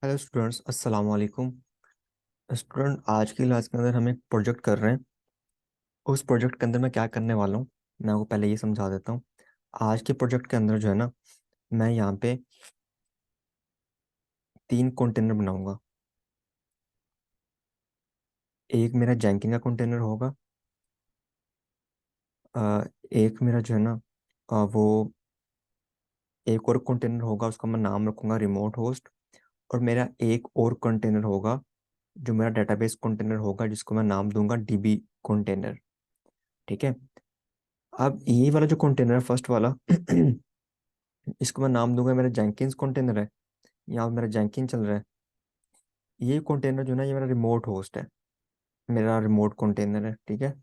Hello students, अस्सलाम वालेकुम। Student, आज की क्लास के अंदर हम एक प्रोजेक्ट कर रहे हैं। उस प्रोजेक्ट के अंदर मैं क्या करने वाला हूँ, मैं आपको पहले ये समझा देता हूँ। आज के प्रोजेक्ट के अंदर जो है ना, मैं यहाँ पे 3 कंटेनर बनाऊंगा। एक मेरा जैंकिन का कंटेनर होगा। एक मेरा जो है ना, वो एक और कंटेनर होगा, उसका मैं नाम रखूंगा रिमोट होस्ट। और मेरा एक और कंटेनर होगा जो मेरा डेटाबेस कंटेनर होगा, जिसको मैं नाम दूंगा डीबी कंटेनर। ठीक है। अब ये वाला जो कंटेनर है, फर्स्ट वाला इसको मैं नाम दूंगा मेरा जेंकिंस कंटेनर है। यहाँ मेरा जेंकिन चल रहा है। ये कंटेनर जो ना, ये मेरा रिमोट होस्ट है, मेरा रिमोट कंटेनर है। ठीक है।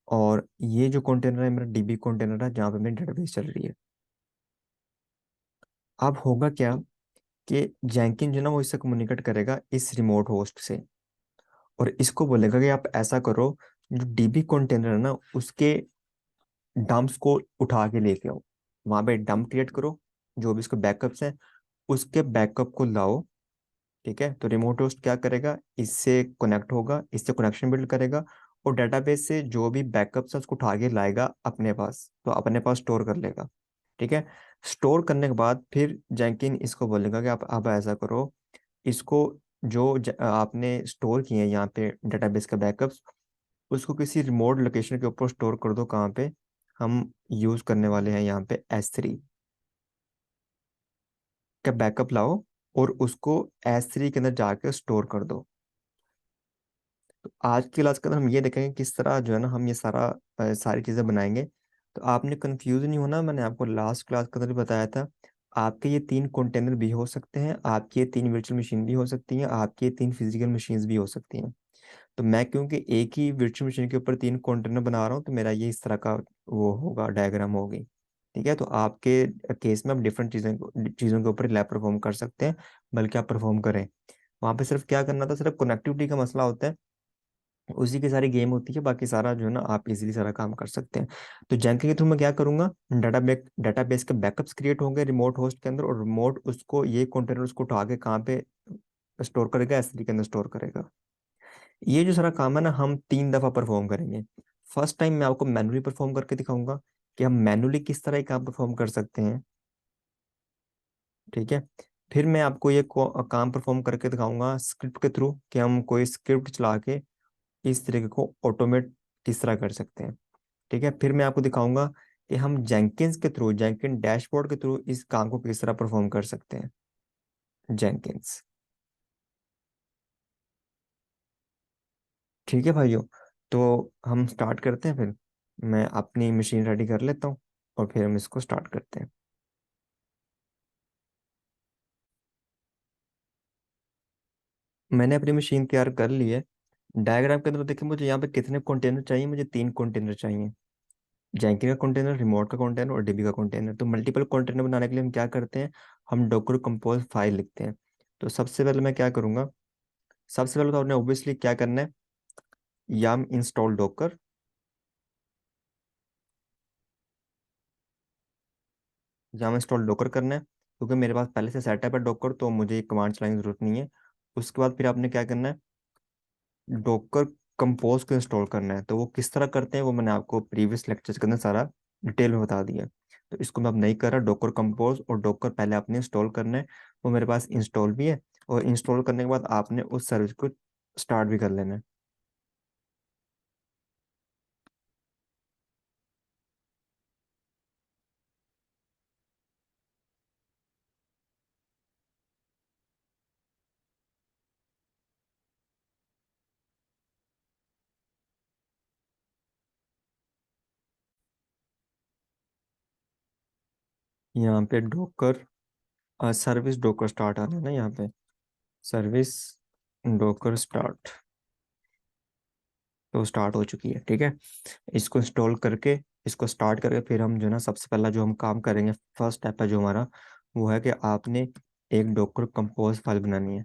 और ये जो कंटेनर है मेरा डीबी कंटेनर है, जहाँ पे मेरी डेटाबेस चल रही है। अब होगा क्या कि जेंकिन जो ना, वो इससे कम्युनिकेट करेगा इस रिमोट होस्ट से, और इसको बोलेगा कि आप ऐसा करो, जो डीबी कंटेनर है ना, उसके डंप्स को उठा के लेके आओ। वहां पे डंप क्रिएट करो, जो भी इसके बैकअप्स हैं उसके बैकअप को लाओ। ठीक है। तो रिमोट होस्ट क्या करेगा, इससे कनेक्ट होगा, इससे कनेक्शन बिल्ड करेगा, और डेटाबेस से जो भी बैकअप्स है उसको उठा के लाएगा अपने पास, तो अपने पास स्टोर कर लेगा। ठीक है। स्टोर करने के बाद फिर जैंकिन इसको बोलेगा कि आप अब ऐसा करो, इसको जो आपने स्टोर किए हैं यहाँ पे डेटाबेस के बैकअप्स, उसको किसी रिमोट लोकेशन के ऊपर स्टोर कर दो। कहाँ पे हम यूज करने वाले हैं, यहाँ पे S3 का बैकअप लाओ, और उसको S3 के अंदर जाके स्टोर कर दो। तो आज की क्लास के अंदर हम ये देखेंगे किस तरह जो है ना, हम ये सारी चीज़ें बनाएंगे। तो आपने कंफ्यूज नहीं होना, मैंने आपको लास्ट क्लास के अंदर भी बताया था। आपके ये 3 कंटेनर भी हो सकते हैं, आपकी ये 3 वर्चुअल मशीन भी हो सकती हैं, आपकी ये 3 फिजिकल मशीन्स भी हो सकती हैं। तो मैं क्योंकि एक ही वर्चुअल मशीन के ऊपर 3 कंटेनर बना रहा हूँ, तो मेरा ये इस तरह का वो होगा, डायग्राम होगी। ठीक है। तो आपके केस में आप डिफरेंट चीज़ों के ऊपर लैब परफॉर्म कर सकते हैं, बल्कि आप परफॉर्म करें। वहाँ पे सिर्फ क्या करना था, सिर्फ कनेक्टिविटी का मसला होता है, उसी की सारी गेम होती है। बाकी सारा जो है ना, आप इजीली सारा काम कर सकते हैं। तो जैंकिन के थ्रू मैं क्या करूंगा, डेटाबेस के बैकअप्स क्रिएट होंगे रिमोट होस्ट के अंदर, और रिमोट उसको ये कंटेनर उसको उठा के कहाँ पे स्टोर करेगा, S3 के अंदर स्टोर करेगा। ये जो सारा काम है ना, हम 3 दफा परफॉर्म करेंगे। फर्स्ट टाइम मैं आपको मैनुअली परफॉर्म करके दिखाऊंगा कि हम मैनुअली किस तरह का काम परफॉर्म कर सकते हैं। ठीक है। फिर मैं आपको ये काम परफॉर्म करके दिखाऊंगा स्क्रिप्ट के थ्रू, कि हम कोई स्क्रिप्ट चला के इस तरीके को ऑटोमेट किस तरह कर सकते हैं। ठीक है। फिर मैं आपको दिखाऊंगा कि हम जेंकिंस के थ्रू, जेंकिन डैशबोर्ड के थ्रू इस काम को किस तरह परफॉर्म कर सकते हैं। जेंकिंस। ठीक है भाइयों। तो हम स्टार्ट करते हैं फिर। मैं अपनी मशीन रेडी कर लेता हूँ, और फिर हम इसको स्टार्ट करते हैं। मैंने अपनी मशीन तैयार कर ली है। डायग्राम के अंदर देखिए, मुझे यहाँ पे कितने कंटेनर चाहिए, मुझे 3 कंटेनर चाहिए। जेंकिन का कंटेनर, रिमोट का कंटेनर, और डीबी का कंटेनर। तो मल्टीपल कंटेनर बनाने के लिए हम क्या करते हैं, हम डॉकर कंपोज फाइल लिखते हैं। तो सबसे पहले मैं क्या करूंगा, सबसे पहले तो आपने ऑब्वियसली क्या करना है, yum install Docker. yum install Docker करना है, क्योंकि मेरे पास पहले से सेटअप है डॉकर, तो मुझे कमांड चलाने की जरूरत नहीं है। उसके बाद फिर आपने क्या करना है, डॉकर कंपोज को इंस्टॉल करना है। तो वो किस तरह करते हैं, वो मैंने आपको प्रीवियस लेक्चर्स के अंदर सारा डिटेल में बता दिया है। तो इसको मैं अब नहीं कर रहा, डॉकर कंपोज और डॉकर पहले आपने इंस्टॉल करना है। वो मेरे पास इंस्टॉल भी है, और इंस्टॉल करने के बाद आपने उस सर्विस को स्टार्ट भी कर लेना है। यहाँ पे डॉकर सर्विस डॉकर स्टार्ट आ रहा है ना, यहाँ पे सर्विस डॉकर स्टार्ट, तो स्टार्ट हो चुकी है। ठीक है। इसको इंस्टॉल करके, इसको स्टार्ट करके फिर हम जो है ना, सबसे पहला जो हम काम करेंगे, फर्स्ट स्टेप है जो हमारा, वो है कि आपने एक डॉकर कंपोज फाइल बनानी है।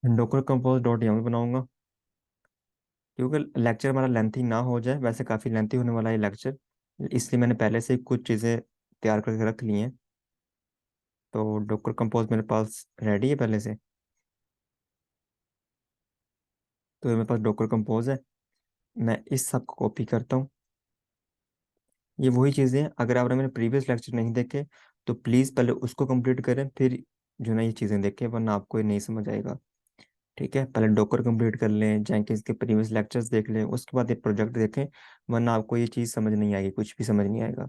डॉकर कंपोज डॉट यम बनाऊंगा, क्योंकि लेक्चर हमारा लेंथी ना हो जाए, वैसे काफ़ी लेंथी होने वाला है लेक्चर, इसलिए मैंने पहले से ही कुछ चीज़ें तैयार करके रख लिए हैं। तो डॉकर कंपोज मेरे पास रेडी है पहले से। तो ये मेरे पास डॉकर कंपोज है। मैं इस सब को कॉपी करता हूँ। ये वही चीज़ें हैं, अगर आपने मेरे प्रीवियस लेक्चर नहीं देखे तो प्लीज़ पहले उसको कंप्लीट करें, फिर जो ना ये चीज़ें देखें, वरना आपको ये नहीं समझ आएगा। ठीक है, पहले डॉकर कंप्लीट कर लें, जेंकिंस के प्रीवियस लेक्चर्स देख लें, उसके बाद ये प्रोजेक्ट देखें, वरना आपको ये चीज़ समझ नहीं आएगी, कुछ भी समझ नहीं आएगा।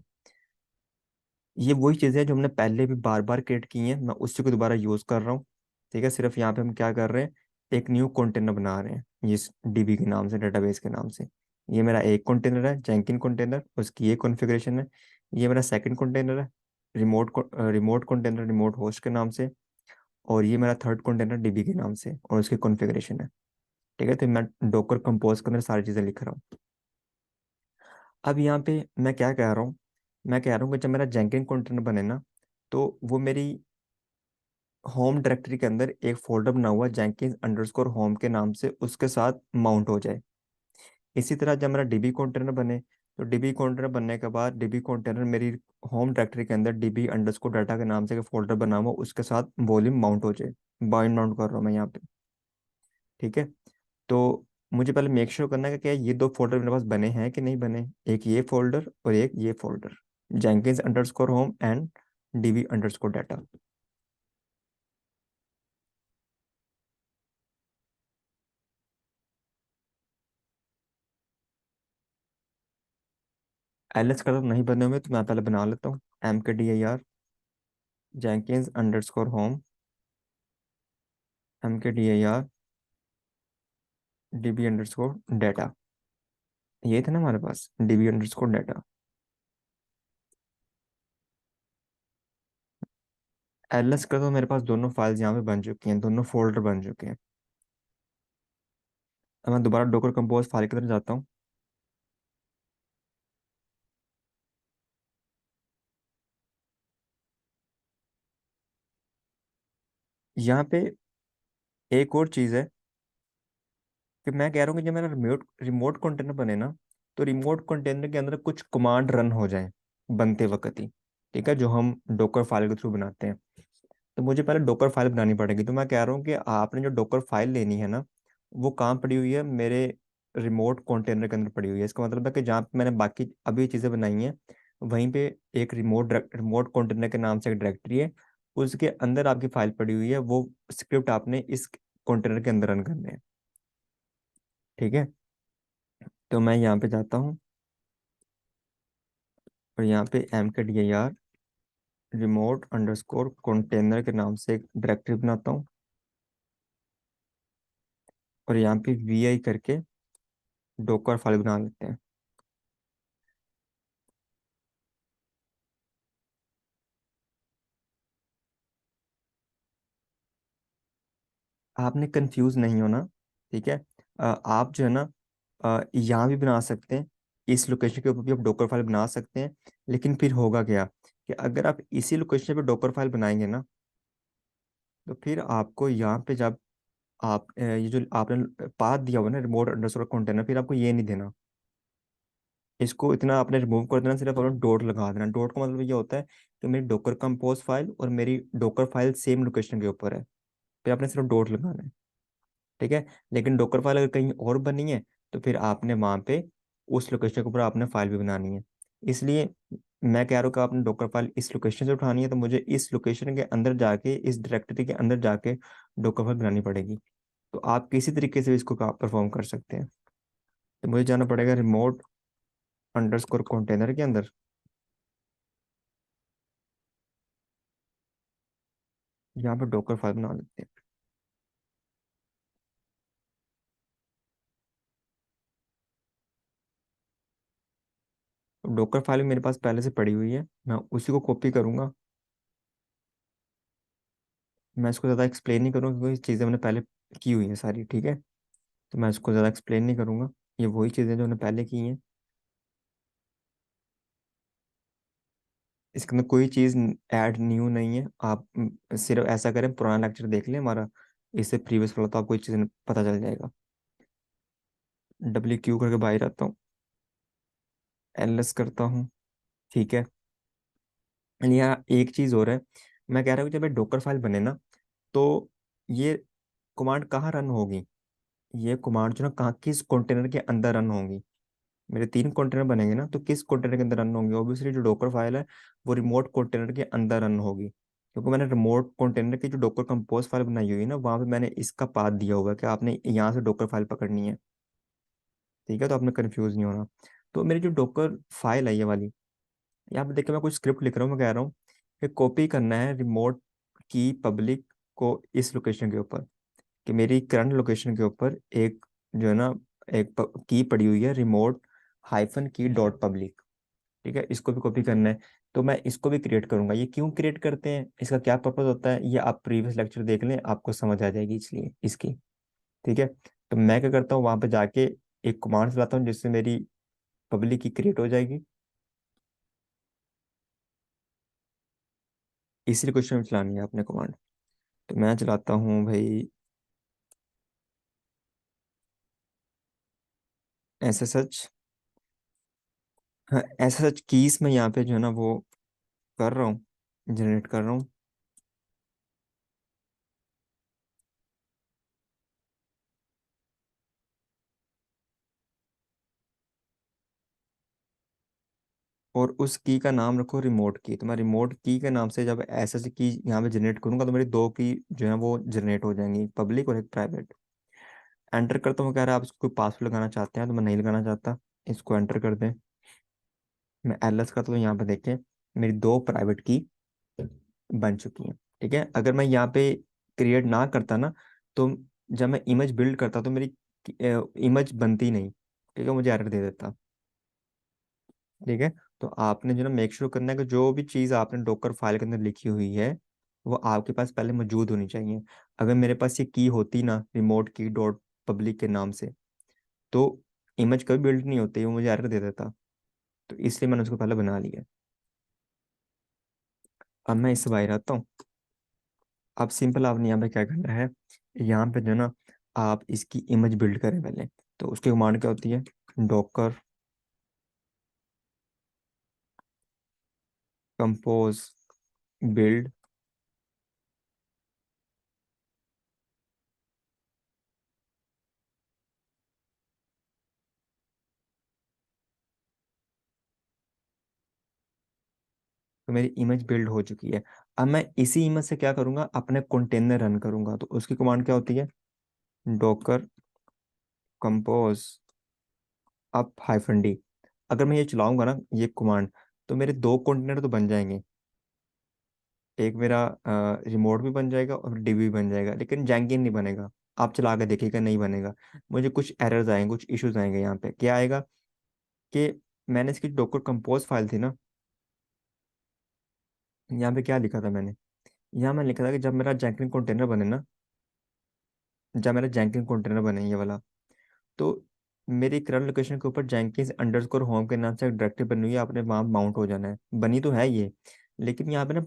ये वही चीज़ें हैं जो हमने पहले भी बार बार क्रिएट की हैं, मैं उसी को दोबारा यूज़ कर रहा हूँ। ठीक है, सिर्फ यहाँ पे हम क्या कर रहे हैं, एक न्यू कंटेनर बना रहे हैं इस डीबी के नाम से, डेटाबेस के नाम से। ये मेरा एक कंटेनर है, जेंकिन कंटेनर, उसकी ये कॉन्फ़िगरेशन है। ये मेरा सेकंड कंटेनर है, रिमोट कंटेनर, रिमोट होस्ट के नाम से। और ये मेरा थर्ड कंटेनर डीबी के नाम से और उसकी कॉन्फ़िगरेशन है। ठीक है, तो मैं डॉकर कंपोज के अंदर सारी चीज़ें लिख रहा हूँ। अब यहाँ पे मैं क्या कह रहा हूँ, मैं कह रहा हूँ कि जब मेरा जेंकिन कंटेनर बने ना, तो वो मेरी होम डायरेक्टरी के अंदर एक फोल्डर बना हुआ जेंकिन्स अंडरस्कोर होम के नाम से उसके साथ माउंट हो जाए। इसी तरह जब मेरा डीबी कंटेनर बने, तो डीबी कंटेनर बनने के बाद डीबी कंटेनर मेरी होम डायरेक्टरी के अंदर डीबी अंडरस्कोर डाटा के नाम से एक फोल्डर बना हुआ उसके साथ वॉल्यूम माउंट हो जाए। बाइंड माउंट कर रहा हूँ मैं यहाँ पे। ठीक है, तो मुझे पहले मेक श्योर करना है कि क्या ये दो फोल्डर मेरे पास बने हैं कि नहीं बने, एक ये फोल्डर और एक ये folder, Jenkins underscore home and dB underscore data. LS का तो नहीं बने हुए, तो मैं पहले बना लेता हूँ। M K D I R Jenkins underscore home, M K D I R DB underscore data, ये था ना हमारे पास डीबी अंडरस्कोर डाटा। एलएस का तो मेरे पास दोनों फाइल्स यहाँ पे बन चुकी हैं, दोनों फोल्डर बन चुके हैं। अब मैं दोबारा डॉकर कंपोज फाइल की तरफ जाता हूँ। यहाँ पे एक और चीज़ है कि मैं कह रहा हूँ कि जब मेरा रिमोट रिमोट कंटेनर बने ना, तो रिमोट कंटेनर के अंदर कुछ कमांड रन हो जाए बनते वक्त ही। ठीक है, जो हम डॉकर फाइल के थ्रू बनाते हैं। तो मुझे पहले डॉकर फाइल बनानी पड़ेगी, तो मैं कह रहा हूँ कि आपने जो डॉकर फाइल लेनी है ना, वो कहाँ पड़ी हुई है, मेरे रिमोट कंटेनर के अंदर पड़ी हुई है। इसका मतलब है कि जहाँ पे मैंने बाकी अभी चीज़ें बनाई हैं, वहीं पे एक रिमोट कंटेनर के नाम से एक डायरेक्टरी है, उसके अंदर आपकी फाइल पड़ी हुई है। वो स्क्रिप्ट आपने इस कंटेनर के अंदर रन करने हैं। ठीक है, तो मैं यहाँ पे जाता हूँ और यहाँ पे M K D I are remote underscore container के नाम से एक डायरेक्टरी बनाता हूँ। और यहाँ पे वी आई करके डॉकर फाइल बना लेते हैं। आपने कंफ्यूज नहीं होना। ठीक है, आप जो है ना, यहाँ भी बना सकते हैं, इस लोकेशन के ऊपर भी आप डॉकर फाइल बना सकते हैं। लेकिन फिर होगा क्या कि अगर आप इसी लोकेशन पे डॉकर फाइल बनाएंगे ना, तो फिर आपको यहाँ पे जब आप ये जो आपने पाथ दिया हुआ ना रिमोट अंडरस्कोर कंटेनर, फिर आपको ये नहीं देना। इसको इतना आपने रिमूव कर देना, सिर्फ आपने डॉट लगा देना। डॉट का मतलब ये होता है कि मेरी डॉकर कंपोज फाइल और मेरी डॉकर फाइल सेम लोकेशन के ऊपर है, फिर आपने सिर्फ डॉट लगाना है। ठीक है, लेकिन डॉकर फाइल अगर कहीं और बनी है, तो फिर आपने वहाँ पे उस लोकेशन के ऊपर आपने फाइल भी बनानी है। इसलिए मैं कह रहा हूँ कि आपने डॉकर फाइल इस लोकेशन से उठानी है, तो मुझे इस लोकेशन के अंदर जाके, इस डायरेक्टरी के अंदर जाके डॉकर फाइल बनानी पड़ेगी। तो आप किसी तरीके से इसको परफॉर्म कर सकते हैं। तो मुझे जाना पड़ेगा रिमोट अंडरस्कोर कंटेनर के अंदर, यहाँ पर डॉकर फाइल बना लेते हैं। डॉकर फाइल मेरे पास पहले से पड़ी हुई है, मैं उसी को कॉपी करूंगा। मैं इसको ज़्यादा एक्सप्लेन नहीं करूँगा क्योंकि चीज़ें मैंने पहले की हुई हैं सारी। ठीक है, तो मैं इसको ज़्यादा एक्सप्लेन नहीं करूँगा, ये वही चीज़ें जो मैंने पहले की हैं। इसके अंदर कोई चीज़ ऐड न्यू नहीं है। आप सिर्फ ऐसा करें, पुराना लेक्चर देख लें हमारा, इससे प्रीवियस वाला, तो आपको कोई चीज़ पता चल जाएगा। डब्ल्यू क्यू करके बाहर आता हूँ, एल एस करता हूँ। ठीक है, यहाँ एक चीज और है, मैं कह रहा हूँ जब ये डॉकर फाइल बने ना, तो ये कमांड कहाँ रन होगी, ये कमांड जो ना कहाँ किस कंटेनर के अंदर रन होंगी। मेरे 3 कंटेनर बनेंगे ना, तो किस कंटेनर के अंदर रन होंगे, ऑब्वियसली जो डॉकर फाइल है वो रिमोट कंटेनर के अंदर रन होगी, क्योंकि मैंने रिमोट कंटेनर की जो डॉकर कंपोज फाइल बनाई हुई है ना, वहाँ पे मैंने इसका पाथ दिया हुआ है कि आपने यहाँ से डॉकर फाइल पकड़नी है। ठीक है, तो आपने कंफ्यूज नहीं होना। तो मेरी जो डॉकर फाइल है ये वाली, यहाँ पे देखिए मैं कुछ स्क्रिप्ट लिख रहा हूँ, मैं कह रहा हूँ कि कॉपी करना है रिमोट की पब्लिक को इस लोकेशन के ऊपर, कि मेरी करंट लोकेशन के ऊपर एक जो है ना एक की पड़ी हुई है, रिमोट हाइफन की डॉट पब्लिक। ठीक है, इसको भी कॉपी करना है। तो मैं इसको भी क्रिएट करूंगा। ये क्यों क्रिएट करते हैं, इसका क्या पर्पज होता है, ये आप प्रीवियस लेक्चर देख लें, आपको समझ आ जाएगी इसलिए इसकी। ठीक है, तो मैं क्या करता हूँ, वहां पे जाके एक कमांड चलाता हूँ जिससे मेरी पब्लिक की क्रिएट हो जाएगी। इसी क्वेश्चन में चलानी है आपने कमांड। तो मैं चलाता हूँ भाई एस एस एच। हाँ, एस एस एच कीज में यहाँ पे जो है ना वो कर रहा हूँ, जनरेट कर रहा हूँ। और उस की का नाम रखो रिमोट की। तो मैं रिमोट की के नाम से जब एस एस की यहाँ पे जनरेट करूंगा, तो मेरी 2 की जो है वो जनरेट हो जाएंगी, पब्लिक और एक प्राइवेट। एंटर करता हूँ, कह रहा है आप इसको कोई पासवर्ड लगाना चाहते हैं, तो मैं नहीं लगाना चाहता, इसको एंटर कर दें। मैं एलएस करता हूँ, यहाँ पे देखें मेरी 2 प्राइवेट की बन चुकी हैं। ठीक है, अगर मैं यहाँ पे क्रिएट ना करता ना, तो जब मैं इमेज बिल्ड करता तो मेरी इमेज बनती नहीं। ठीक है, मुझे एरर दे देता। ठीक है, तो आपने जो ना मेक श्योर करना है कि जो भी चीज़ आपने डॉकर फाइल के अंदर लिखी हुई है वो आपके पास पहले मौजूद होनी चाहिए। अगर मेरे पास ये की होती ना रिमोट की डॉट पब्लिक के नाम से, तो इमेज कभी बिल्ड नहीं होती, वो मुझे एरर दे देता। तो इसलिए मैंने उसको पहले बना लिया। अब मैं इससे बाहर आता हूँ। अब सिंपल आपने यहाँ पे क्या करना है, यहाँ पे जो है ना आप इसकी इमेज बिल्ड करें पहले। तो उसकी कमांड क्या होती है, डॉकर कंपोज बिल्ड। तो मेरी इमेज बिल्ड हो चुकी है। अब मैं इसी इमेज से क्या करूंगा, अपने कंटेनर रन करूंगा। तो उसकी कमांड क्या होती है, Docker compose up hyphen D. अगर मैं ये चलाऊंगा ना ये कमांड, तो मेरे 2 कंटेनर तो बन जाएंगे। एक मेरा रिमोट भी बन जाएगा और डीबी भी बन जाएगा, लेकिन जैंकिन नहीं बनेगा। आप चला के देखिएगा, नहीं बनेगा। मुझे कुछ एरर्स आएंगे, कुछ इश्यूज आएंगे। यहाँ पे क्या आएगा कि मैंने इसकी डॉकर कंपोज फाइल थी ना, यहाँ पे क्या लिखा था मैंने, यहाँ मैं लिखा था कि जब मेरा जैंकिन कंटेनर बने ये वाला, तो मेरी करंट लोकेशन के ऊपर जेंकिंस अंडरस्कोर होम के नाम से एक डायरेक्टरी बनी हुई है, आपने वहाँ माउंट हो जाना है। बनी तो है ये, लेकिन यहाँ पे ना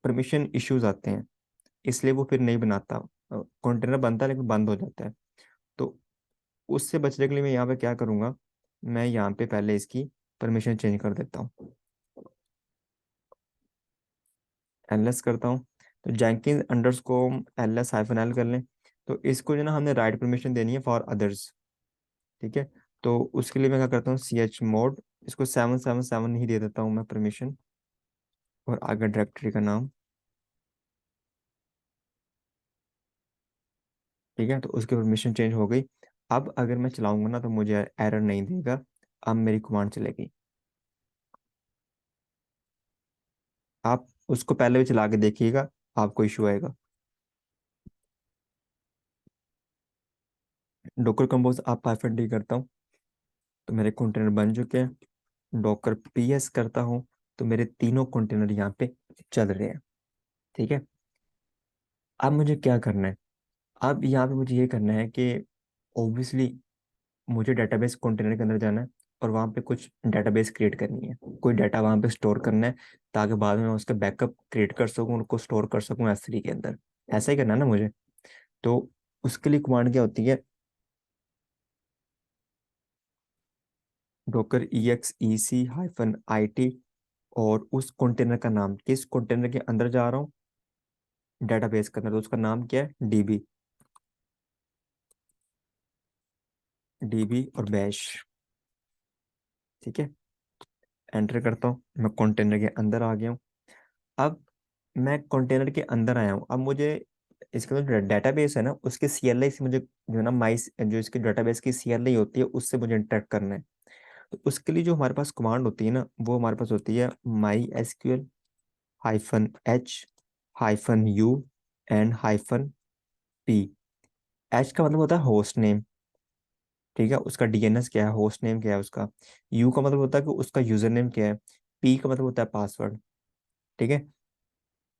परमिशन इश्यूज आते हैं, इसलिए वो फिर नहीं बनाता। कंटेनर बनता है लेकिन बंद हो जाता है। तो उससे बचने के लिए मैं यहाँ पे क्या करूँगा, मैं यहाँ पे पहले इसकी परमिशन चेंज कर देता हूँ। एलएस करता हूँ, तो Jenkins underscore LS hyphen L कर लें। तो इसको जो ना हमने राइट परमिशन देनी है फॉर अदर्स। ठीक है, तो उसके लिए मैं क्या करता हूँ, सी एच मोड, इसको 777 ही दे देता हूँ मैं परमिशन, और आगे डायरेक्टरी का नाम। ठीक है, तो उसकी परमिशन चेंज हो गई। अब अगर मैं चलाऊंगा ना तो मुझे एरर नहीं देगा। अब मेरी कमांड चलेगी। आप उसको पहले भी चला के देखिएगा, आपको इशू आएगा। डॉकर कंपोज आप पाइथन डी करता हूँ, तो मेरे कंटेनर बन चुके हैं। डॉकर पीएस करता हूँ, तो मेरे तीनों कंटेनर यहाँ पे चल रहे हैं। ठीक है, अब मुझे क्या करना है, अब यहाँ पे मुझे ये करना है कि ऑब्वियसली मुझे डेटाबेस कंटेनर के अंदर जाना है, और वहाँ पे कुछ डेटाबेस क्रिएट करनी है, कोई डाटा वहाँ पे स्टोर करना है, ताकि बाद में मैं उसका बैकअप क्रिएट कर सकूँ, उसको स्टोर कर सकूँ S3 के अंदर। ऐसा ही करना है ना मुझे। तो उसके लिए कमांड क्या होती है, डॉकर EXEC -IT और उस कंटेनर का नाम, किस कंटेनर के अंदर जा रहा हूँ, डेटाबेस के अंदर, तो उसका नाम क्या है, डीबी। डीबी और बैश। ठीक है, एंटर करता हूँ, मैं कंटेनर के अंदर आ गया हूँ। अब मैं कंटेनर के अंदर आया हूँ, अब मुझे इसका जो डेटाबेस है ना, उसके सीएलआई से मुझे जो है ना, माई जो इसके डेटाबेस की सीएलआई होती है उससे मुझे इंटरेक्ट करना है। तो उसके लिए जो हमारे पास कमांड होती है ना, वो हमारे पास होती है MySQL-H -U and -P। H का मतलब होता है होस्ट नेम। ठीक है, उसका डीएनएस क्या है, होस्ट नेम क्या है उसका। यू का मतलब होता है कि उसका यूजर नेम क्या है। पी का मतलब होता है पासवर्ड। ठीक है,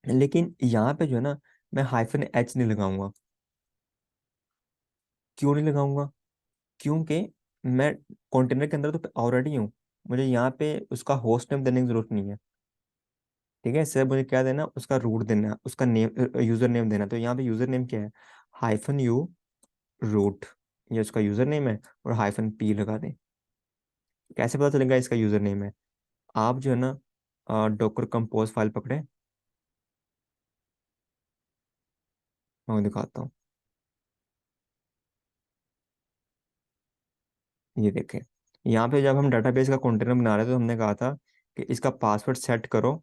लेकिन यहाँ पे जो है ना, मैं -H नहीं लगाऊंगा। क्यों नहीं लगाऊंगा? क्योंकि मैं कंटेनर के अंदर तो ऑलरेडी हूँ, मुझे यहाँ पे उसका होस्ट नेम देने की जरूरत नहीं है। ठीक है, सिर्फ मुझे क्या देना, उसका रूट देना है, उसका नेम, यूजर नेम देना है। तो यहाँ पे यूजर नेम क्या है, -U रूट, ये उसका यूजर नेम है। और -P लगा दें। कैसे पता चलेगा इसका यूजर नेम है? आप जो है ना, डॉकर कंपोज फाइल पकड़े, मैं वो दिखाता हूँ। ये देखें, यहाँ पे जब हम डाटाबेस का कंटेनर बना रहे थे तो हमने कहा था कि इसका पासवर्ड सेट करो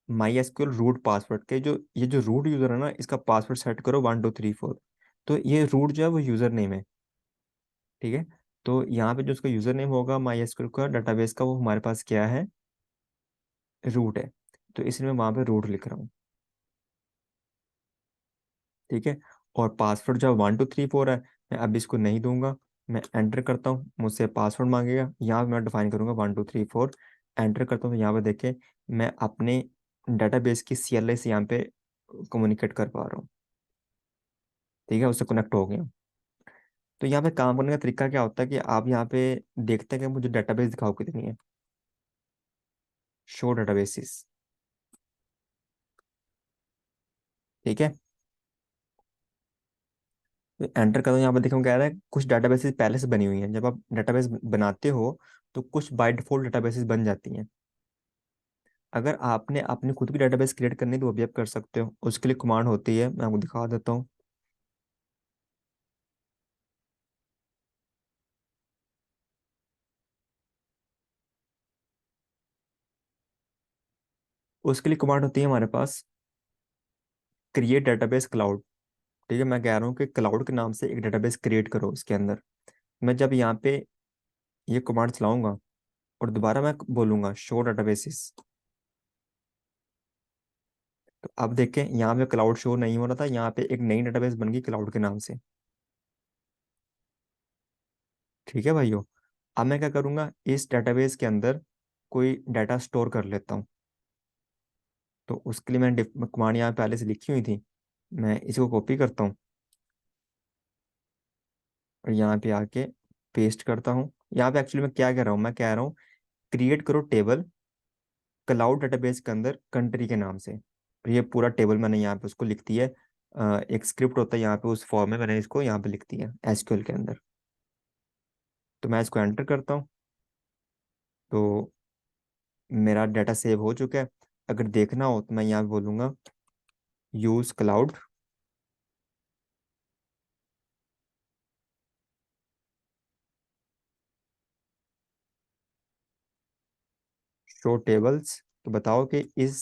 माई एसक्यूएल रूट पासवर्ड के, जो ये जो रूट यूजर है ना, इसका पासवर्ड सेट करो 1 2 3 4। तो ये रूट जो है वो यूजर नेम है। ठीक है, तो यहाँ पे जो उसका यूजर नेम होगा माई एसक्यूएल का डाटाबेस का, वो हमारे पास क्या है, रूट है। तो इसलिए मैं वहाँ पे रूट लिख रहा हूँ। ठीक है, और पासवर्ड जो 1 2 3 4 है, मैं अब इसको नहीं दूंगा। मैं एंटर करता हूँ, मुझसे पासवर्ड मांगेगा, यहाँ पे मैं डिफाइन करूंगा 1 2 3 4। एंटर करता हूँ तो यहाँ पे देखें, मैं अपने डाटाबेस की सीएलआई से यहाँ पे कम्युनिकेट कर पा रहा हूँ। ठीक है, उससे कनेक्ट हो गया। तो यहाँ पे काम करने का तरीका क्या होता है कि आप यहाँ पे देखते हैं कि मुझे डेटाबेस दिखाओ कितनी है, शो डेटाबेसिस। ठीक है, तो एंटर करो, यहाँ पे देखो क्या रहा है, कुछ डेटाबेसेस पहले से बनी हुई हैं। जब आप डेटाबेस बनाते हो तो कुछ बाय डिफॉल्ट डेटाबेसेस बन जाती हैं। अगर आपने अपनी खुद की डेटाबेस क्रिएट करनी है तो वो भी आप कर सकते हो। उसके लिए कमांड होती है, मैं आपको दिखा देता हूँ। उसके लिए कमांड होती है हमारे पास, क्रिएट डेटाबेस क्लाउड। ठीक है, मैं कह रहा हूँ कि क्लाउड के नाम से एक डेटाबेस क्रिएट करो इसके अंदर। मैं जब यहाँ पे ये कमांड चलाऊंगा और दोबारा मैं बोलूंगा शो डेटाबेसिस, तो अब देखें यहाँ पे क्लाउड शो नहीं हो रहा था, यहाँ पे एक नई डेटाबेस बन गई क्लाउड के नाम से। ठीक है भाइयों, अब मैं क्या करूंगा, इस डेटाबेस के अंदर कोई डाटा स्टोर कर लेता हूँ। तो उसके लिए मैंने कमांड यहाँ पहले से लिखी हुई थी, मैं इसको कॉपी करता हूँ और यहाँ पे आके पेस्ट करता हूँ। यहाँ पे एक्चुअली मैं क्या कह रहा हूँ, मैं कह रहा हूँ क्रिएट करो टेबल क्लाउड डेटाबेस के अंदर कंट्री के नाम से। और ये पूरा टेबल मैंने यहाँ पे उसको लिख दिया है। एक स्क्रिप्ट होता है यहाँ पे, उस फॉर्म में मैंने इसको यहाँ पे लिख दिया एसक्यूएल के अंदर। तो मैं इसको एंटर करता हूँ, तो मेरा डाटा सेव हो चुका है। अगर देखना हो तो मैं यहाँ पे बोलूँगा यूज क्लाउड शो टेबल्स। तो बताओ कि इस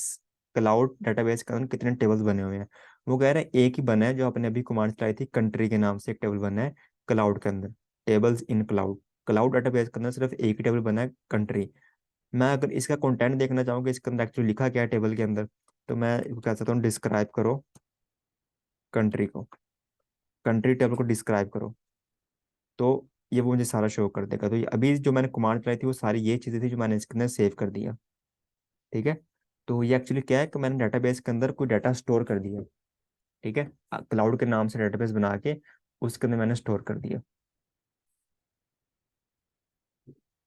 क्लाउड डेटाबेस के अंदर कितने टेबल्स बने हुए हैं। वो कह रहे हैं एक ही बना है, जो आपने अभी कमांड चलाई थी, कंट्री के नाम से एक टेबल बना है क्लाउड के अंदर। टेबल्स इन क्लाउड, क्लाउड डेटाबेस के अंदर सिर्फ एक ही टेबल बना है, कंट्री। मैं अगर इसका कंटेंट देखना चाहूँ कि इसके अंदर एक्चुअली लिखा क्या है टेबल के अंदर, तो मैं इसको कह सकता हूँ डिस्क्राइब करो कंट्री को, कंट्री टेबल को डिस्क्राइब करो। तो ये वो मुझे सारा शो कर देगा। तो ये अभी जो मैंने कमांड चलाई थी वो सारी ये चीज़ें थी जो मैंने इसके अंदर सेव कर दिया। ठीक है, तो ये एक्चुअली क्या है कि मैंने डेटाबेस के अंदर कोई डाटा स्टोर कर दिया। ठीक है, क्लाउड के नाम से डेटाबेस बना के उसके अंदर मैंने स्टोर कर दिया।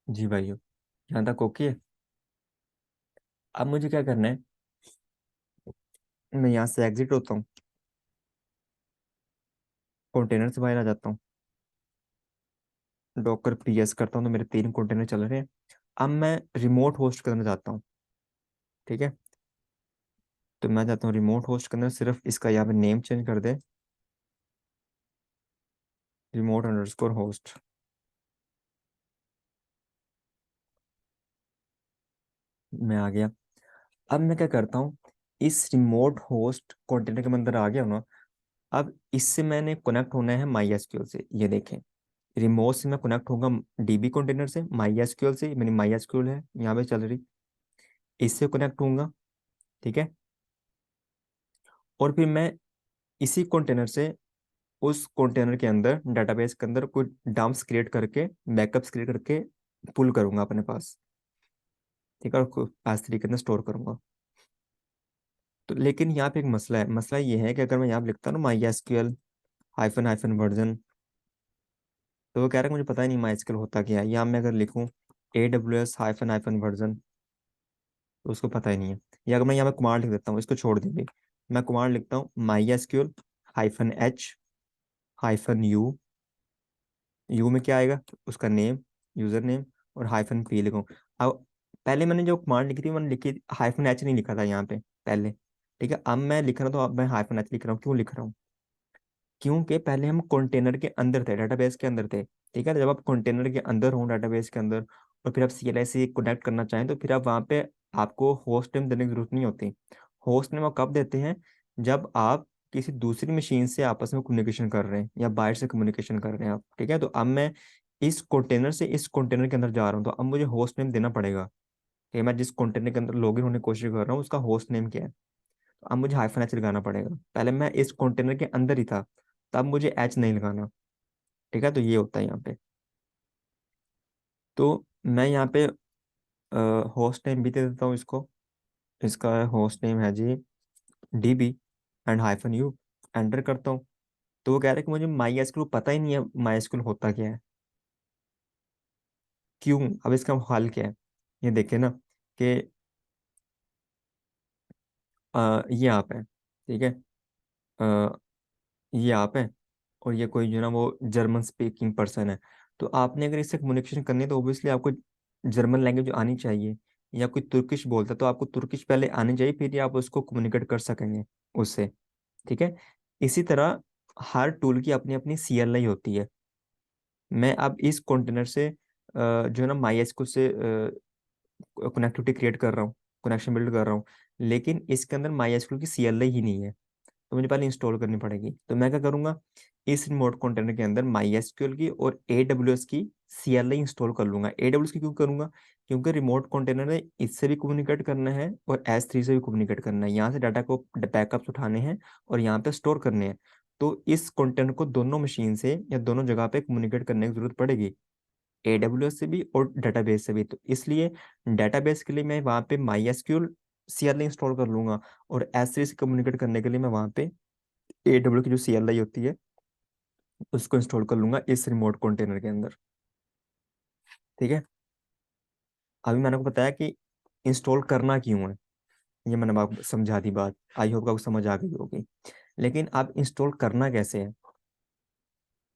जी भाइयों, यहाँ तक ओके है। अब मुझे क्या करना है, मैं यहाँ से एग्जिट होता हूँ, कंटेनर से बाहर आ जाता हूँ, डॉकर पीएस करता हूँ, तो मेरे 3 कंटेनर चल रहे हैं। अब मैं रिमोट होस्ट करना चाहता हूँ। ठीक है। तो मैं चाहता हूँ रिमोट होस्ट के अंदर सिर्फ इसका यहाँ पे नेम चेंज कर दे, रिमोट अंडरस्कोर होस्ट। मैं आ गया। अब मैं क्या करता हूँ, इस रिमोट होस्ट कंटेनर के अंदर आ गया हूँ ना। अब इससे मैंने कनेक्ट होना है माई एसक्यूएल से। ये देखें, रिमोट से मैं कनेक्ट होगा डीबी कंटेनर से, माई एसक्यूएल से, मेरी माई एसक्यूएल है यहाँ पे चल रही, इससे कनेक्ट होऊंगा। ठीक है। और फिर मैं इसी कंटेनर से उस कंटेनर के अंदर, डेटाबेस के अंदर कुछ डम्प्स क्रिएट करके, बैकअप्स क्रिएट करके पुल करूंगा अपने पास। ठीक है, और S3 के अंदर स्टोर करूंगा। तो लेकिन यहाँ पे एक मसला है। मसला ये है कि अगर मैं यहाँ पे लिखता हूँ ना my SQL hyphen hyphen version, तो वो कह रहा है कि मुझे पता ही नहीं माई एसक्यूएल होता क्या है। यहाँ मैं अगर लिखूँ AWS हाइफन हाइफन वर्जन, तो उसको पता ही नहीं है। या अगर मैं यहाँ पे कमांड लिख देता हूँ, इसको छोड़ देंगे, मैं कमांड लिखता हूँ my SQL hyphen H hyphen you. You में क्या आएगा, उसका नेम, यूजर नेम, और हाइफन पी लिखूँ। अब पहले मैंने जो कमांड लिखी थी, मैंने लिखी हाइफन एच नहीं लिखा था यहाँ पे पहले। ठीक है, अब मैं लिख रहा हूँ तो अब मैं हाइफन एच लिख रहा हूँ। क्यों लिख रहा हूँ? क्योंकि पहले हम कंटेनर के अंदर थे, डेटाबेस के अंदर थे। ठीक है, जब आप कंटेनर के अंदर हो, डेटाबेस के अंदर, और फिर आप CLI से कनेक्ट करना चाहें, तो फिर आप वहाँ पे आपको होस्ट नेम देने की जरूरत नहीं होती। होस्ट नेम आप कब देते हैं, जब आप किसी दूसरी मशीन से आपस में कम्युनिकेशन कर रहे हैं या बाहर से कम्युनिकेशन कर रहे हैं आप। ठीक है, तो अब मैं इस कंटेनर से इस कंटेनर के अंदर जा रहा हूँ, तो अब मुझे होस्ट नेम देना पड़ेगा कि मैं जिस कंटेनर के अंदर लॉगिन होने की कोशिश कर रहा हूँ उसका होस्ट नेम क्या है। तो अब मुझे हाइफन एच लगाना पड़ेगा। पहले मैं इस कंटेनर के अंदर ही था, तब मुझे एच नहीं लगाना। ठीक है, तो ये होता है यहाँ पे। तो मैं यहाँ पे होस्ट नेम भी दे देता हूँ इसको। इसका होस्ट नेम है जी DB and hyphen you. Enter करता हूँ, तो वो कह रहा है कि मुझे माई एसक्यूएल पता ही नहीं है माई एसक्यूएल होता क्या है। क्यों? अब इसका हल क्या है, ये देखे ना कि ये आप है। ठीक है, अ, ये आप है, और ये कोई जो ना वो जर्मन स्पीकिंग पर्सन है। तो आपने अगर इससे कम्युनिकेशन करनी है, तो ऑब्वियसली आपको जर्मन लैंग्वेज आनी चाहिए। या कोई तुर्किश बोलता है, तो आपको तुर्किश पहले आनी चाहिए, फिर ही आप उसको कम्युनिकेट कर सकेंगे उससे। ठीक है। इसी तरह हर टूल की अपनी अपनी CLI होती है। मैं अब इस कंटेनर से जो है ना माई एसक्यूएल से कनेक्टिविटी क्रिएट कर रहा हूँ, कनेक्शन बिल्ड कर रहा हूँ, लेकिन इसके अंदर माई एसक्यूएल की CLI ही नहीं है। तो मुझे पहले इंस्टॉल करनी पड़ेगी। तो मैं क्या करूंगा, इस रिमोट कंटेनर के अंदर माई एसक्यूएल की और AWS की CLI इंस्टॉल कर लूंगा। AWS की क्यों करूंगा? क्योंकि रिमोट कंटेनर ने इससे भी कम्युनिकेट करना है और S3 से भी कम्युनिकेट करना है। यहाँ से डाटा को बैकअप्स उठाने हैं और यहाँ पे स्टोर करने हैं। तो इस कंटेनर को दोनों मशीन से या दोनों जगह पे कम्युनिकेट करने की जरूरत पड़ेगी, AWS से भी और डेटाबेस से भी। तो इसलिए डेटाबेस के लिए मैं वहाँ पे माई एसक्यूएल CLI इंस्टॉल कर लूंगा, और S3 से कम्युनिकेट करने के लिए मैं वहाँ पे AWS की जो CLI होती है उसको इंस्टॉल कर लूंगा इस रिमोट कंटेनर के अंदर। ठीक है। अभी मैंने आपको बताया कि इंस्टॉल करना क्यों है, ये मैंने आपको समझा दी बात। आई होप आपको समझ आ गई होगी। लेकिन आप इंस्टॉल करना कैसे है?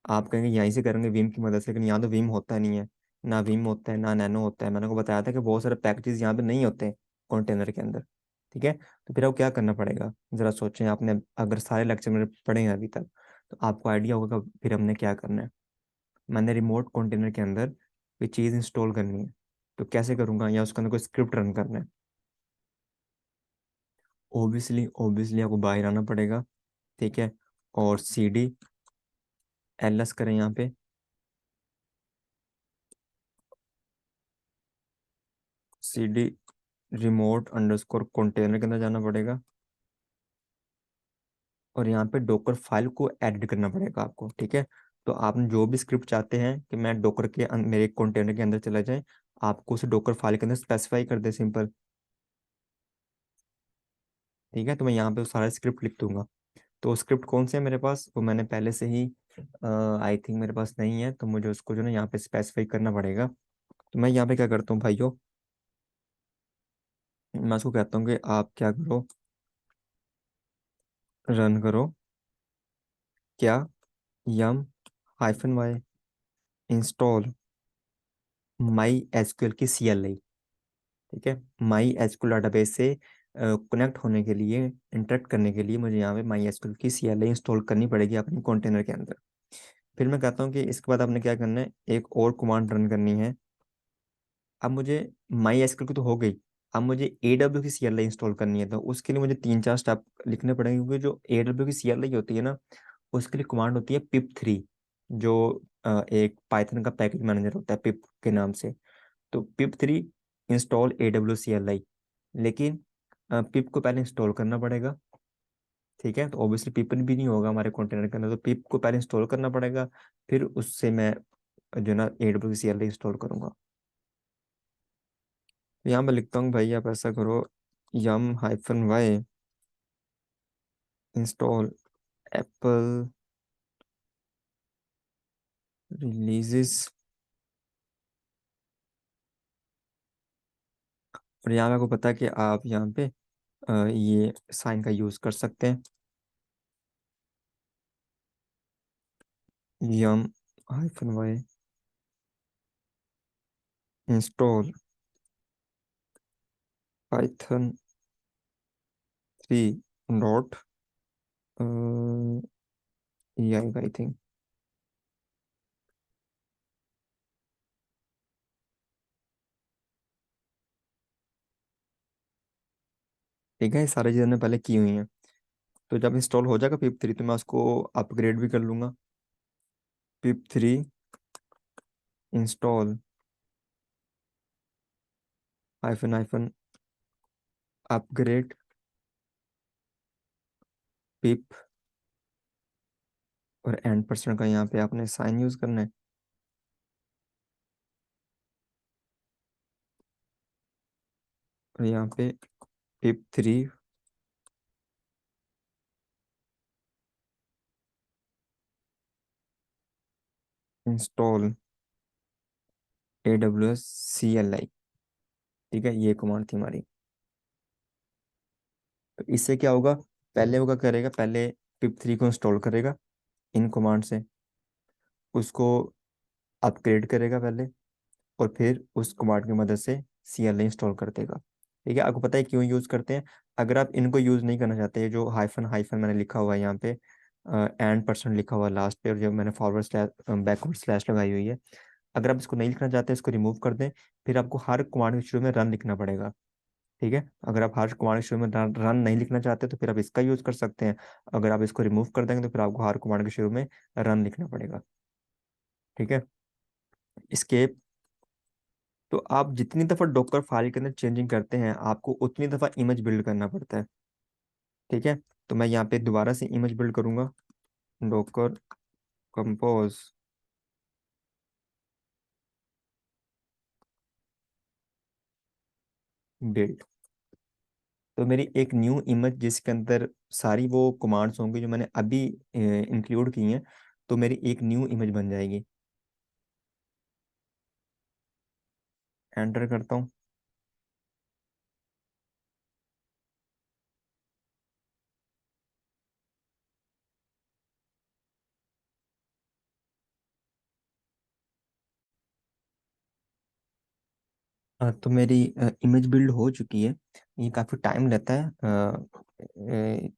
आप कहेंगे यहीं से करेंगे विम की मदद से, लेकिन यहाँ तो विम होता नहीं है, ना विम होता है ना नैनो होता है। मैंने को बताया था कि बहुत सारे पैकेजेस यहाँ पे नहीं होते कंटेनर के अंदर। ठीक है, तो फिर आपको क्या करना पड़ेगा, जरा सोचें। आपने अगर सारे लेक्चर में पढ़े हैं अभी तक, तो आपको आइडिया होगा कि फिर हमने क्या करना है। मैंने रिमोट कंटेनर के अंदर कोई चीज़ इंस्टॉल करनी है, तो कैसे करूंगा, या उसके अंदर कोई स्क्रिप्ट रन करना है। ओबियसली आपको बाहर आना पड़ेगा। ठीक है, और CD LS करें यहाँ पे, CD रिमोट अंडरस्कोर कंटेनर के अंदर जाना पड़ेगा, और यहाँ पे डोकर फाइल को एडिट करना पड़ेगा आपको। ठीक है, तो आप जो भी स्क्रिप्ट चाहते हैं कि मैं डोकर के मेरे कंटेनर के अंदर चला जाए, आपको उसे डोकर फाइल के अंदर स्पेसिफाई कर दे, सिंपल। ठीक है, तो मैं यहाँ पे सारा स्क्रिप्ट लिख दूंगा। तो स्क्रिप्ट कौन से है मेरे पास, वो मैंने पहले से ही आई थिंक मेरे पास नहीं है, तो मुझे उसको जो है ना यहाँ पे स्पेसिफाई करना पड़ेगा। तो मैं यहाँ पे क्या करता हूँ भाइयों, मैं उसको कहता हूँ कि आप क्या करो, रन करो क्या, yum-y इंस्टॉल माई एसक्यूएल की CLI। ठीक है, माई एसक्यूएल डाटाबेस से कनेक्ट होने के लिए, इंटरेक्ट करने के लिए मुझे यहाँ पे माई एसक्यूएल की CLI इंस्टॉल करनी पड़ेगी अपने कंटेनर के अंदर। फिर मैं कहता हूँ कि इसके बाद आपने क्या करना है, एक और कमांड रन करनी है। अब मुझे माई एसक्यूएल की तो हो गई, अब मुझे AW की CLI इंस्टॉल करनी है, तो उसके लिए मुझे 3-4 स्टेप लिखने पड़ेंगे, क्योंकि जो AW की CLI होती है ना, उसके लिए कमांड होती है pip3, जो एक पाइथन का पैकेज मैनेजर होता है पिप के नाम से। तो pip3 इंस्टॉल AW CLI, लेकिन पिप को पहले इंस्टॉल करना पड़ेगा। ठीक है, तो ऑब्वियसली पिप भी नहीं होगा हमारे कंटेनर के अंदर, तो पिप को पहले इंस्टॉल करना पड़ेगा, फिर उससे मैं जो ना AW CLI इंस्टॉल करूंगा। तो यहाँ मैं लिखता हूँ भाई, आप ऐसा करो, yum-y इंस्टॉल एप्पल रिलीजेस। और यहाँ मेरे को पता है कि आप यहाँ पे ये साइन का यूज़ कर सकते हैं, yum-y इंस्टॉल पाइथन 3 डॉट ये आएगा आई थिंक। ठीक है, ये सारी चीज़ें मैंने पहले की हुई हैं। तो जब इंस्टॉल हो जाएगा पिप 3, तो मैं उसको अपग्रेड भी कर लूँगा। पिप 3 इंस्टॉल हाइफन हाइफन अपग्रेड पिप, और N% का यहाँ पे आपने साइन यूज़ करना है। और यहाँ पे पिप 3 इंस्टॉल AWS CLI। ठीक है, ये कमांड थी हमारी। तो इससे क्या होगा, पहले वो क्या करेगा, पहले पिप 3 को इंस्टॉल करेगा इन कमांड से, उसको अपग्रेड करेगा पहले, और फिर उस कमांड की मदद से CLI इंस्टॉल कर देगा। ठीक है, आपको पता है क्यों यूज़ करते हैं? अगर आप इनको यूज़ नहीं करना चाहते, जो हाइफन हाइफन मैंने लिखा हुआ है यहाँ पे, N% लिखा हुआ है लास्ट पे, और जो मैंने फॉरवर्ड स्लैश बैकवर्ड स्लैश लगाई हुई है, अगर आप इसको नहीं लिखना चाहते, इसको रिमूव कर दें। फिर आपको हर कमांड के शुरू में रन लिखना पड़ेगा। ठीक है, अगर आप हर कमांड के शुरू में रन नहीं लिखना चाहते, तो फिर आप इसका यूज़ कर सकते हैं। अगर आप इसको रिमूव कर देंगे, तो फिर आपको हर कमांड के शुरू में रन लिखना पड़ेगा। ठीक है, escape। तो आप जितनी दफ़ा डॉकर फाइल के अंदर चेंजिंग करते हैं, आपको उतनी दफ़ा इमेज बिल्ड करना पड़ता है। ठीक है, तो मैं यहाँ पे दोबारा से इमेज बिल्ड करूँगा, डॉकर कंपोज बिल्ड। तो मेरी एक न्यू इमेज, जिसके अंदर सारी वो कमांड्स होंगी जो मैंने अभी इंक्लूड की हैं, तो मेरी एक न्यू इमेज बन जाएगी। एंटर करता हूँ। तो मेरी इमेज बिल्ड हो चुकी है। ये काफ़ी टाइम लेता है,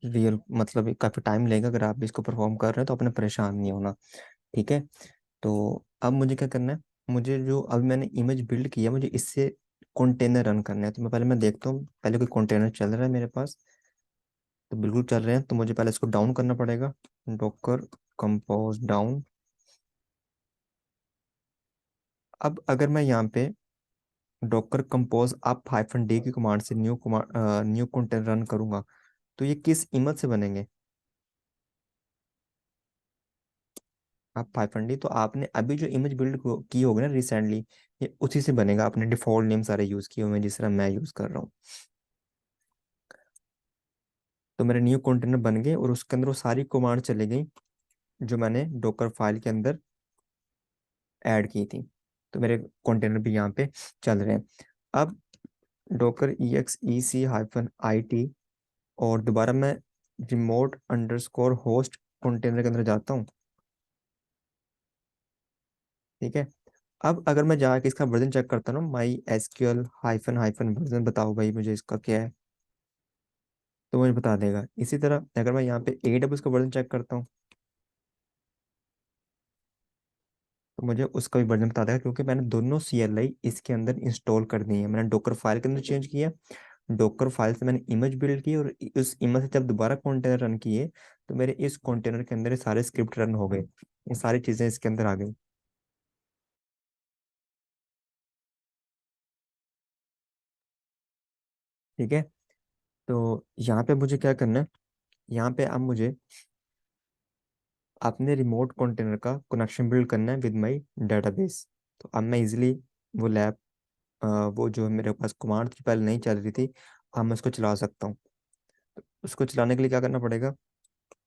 रियल मतलब काफ़ी टाइम लेगा। अगर आप इसको परफॉर्म कर रहे हैं तो अपने परेशान नहीं होना। ठीक है, तो अब मुझे क्या करना है, मुझे जो अभी मैंने इमेज बिल्ड किया, मुझे इससे कंटेनर रन करना है। तो मैं पहले मैं देखता हूँ पहले कोई कंटेनर चल रहा है मेरे पास। तो बिल्कुल चल रहे हैं, तो मुझे पहले इसको डाउन करना पड़ेगा, डॉकर कंपोज डाउन। अब अगर मैं यहाँ पे डॉकर कंपोज अप -d की कमांड से न्यू कंटेनर रन करूंगा, तो ये किस इमेज से बनेंगे? आप -d, तो आपने अभी जो इमेज बिल्ड की होगी ना रिसेंटली, ये उसी से बनेगा। आपने डिफॉल्ट नेम सारे यूज किए हुए हैं, जिस तरह मैं यूज कर रहा हूँ। तो मेरे न्यू कंटेनर बन गए, और उसके अंदर वो सारी कमांड चली गई जो मैंने डॉकर फाइल के अंदर ऐड की थी। तो मेरे कंटेनर भी यहाँ पे चल रहे हैं। अब डॉकर exec-it, और दोबारा मैं remote_host कंटेनर के अंदर जाता हूँ। ठीक है, अब अगर मैं जाके इसका वर्जन चेक करता हूँ, my SQL hyphen hyphen version बताओ भाई मुझे इसका क्या है, तो मुझे बता देगा। इसी तरह अगर मैं यहाँ पे AWS का वर्जन चेक करता हूँ, तो मुझे उसका भी वर्जन बता देगा, क्योंकि मैंने दोनों CLI इसके अंदर इंस्टॉल कर दी है। मैंने डॉकर फाइल के अंदर चेंज किया, डॉकर फाइल से मैंने इमेज बिल्ड की, और उस इमेज से जब दोबारा कंटेनर रन किए, तो मेरे इस कंटेनर के अंदर ये सारे स्क्रिप्ट रन हो गए, ये सारी चीज़ें इसके अंदर आ गई। ठीक है, तो यहाँ पे मुझे क्या करना है, यहाँ पे अब मुझे अपने रिमोट कंटेनर का कनेक्शन बिल्ड करना है विद माई डेटाबेस। तो अब मैं इजीली वो लैब, वो जो मेरे पास कमांड थी पहले नहीं चल रही थी, अब मैं उसको चला सकता हूँ। उसको चलाने के लिए क्या करना पड़ेगा,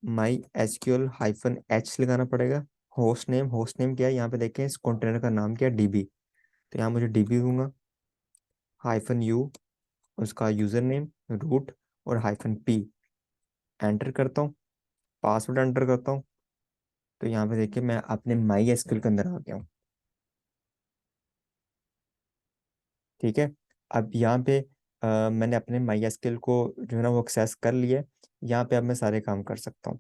माई एसक्यूएल हाइफन एच लगाना पड़ेगा। होस्ट नेम क्या है, यहाँ पे देखें इस कंटेनर का नाम क्या है, DB। तो यहाँ मुझे DB दूंगा, हाइफन यू उसका यूजर नेम, रूट, और हाइफन P एंटर करता हूँ, पासवर्ड एंटर करता हूँ। तो यहाँ पे देखिए मैं अपने माई एसक्यूएल के अंदर आ गया हूँ। ठीक है, अब यहाँ पे मैंने अपने माई एसक्यूएल को जो है ना वो एक्सेस कर लिया है। यहाँ पे अब मैं सारे काम कर सकता हूँ।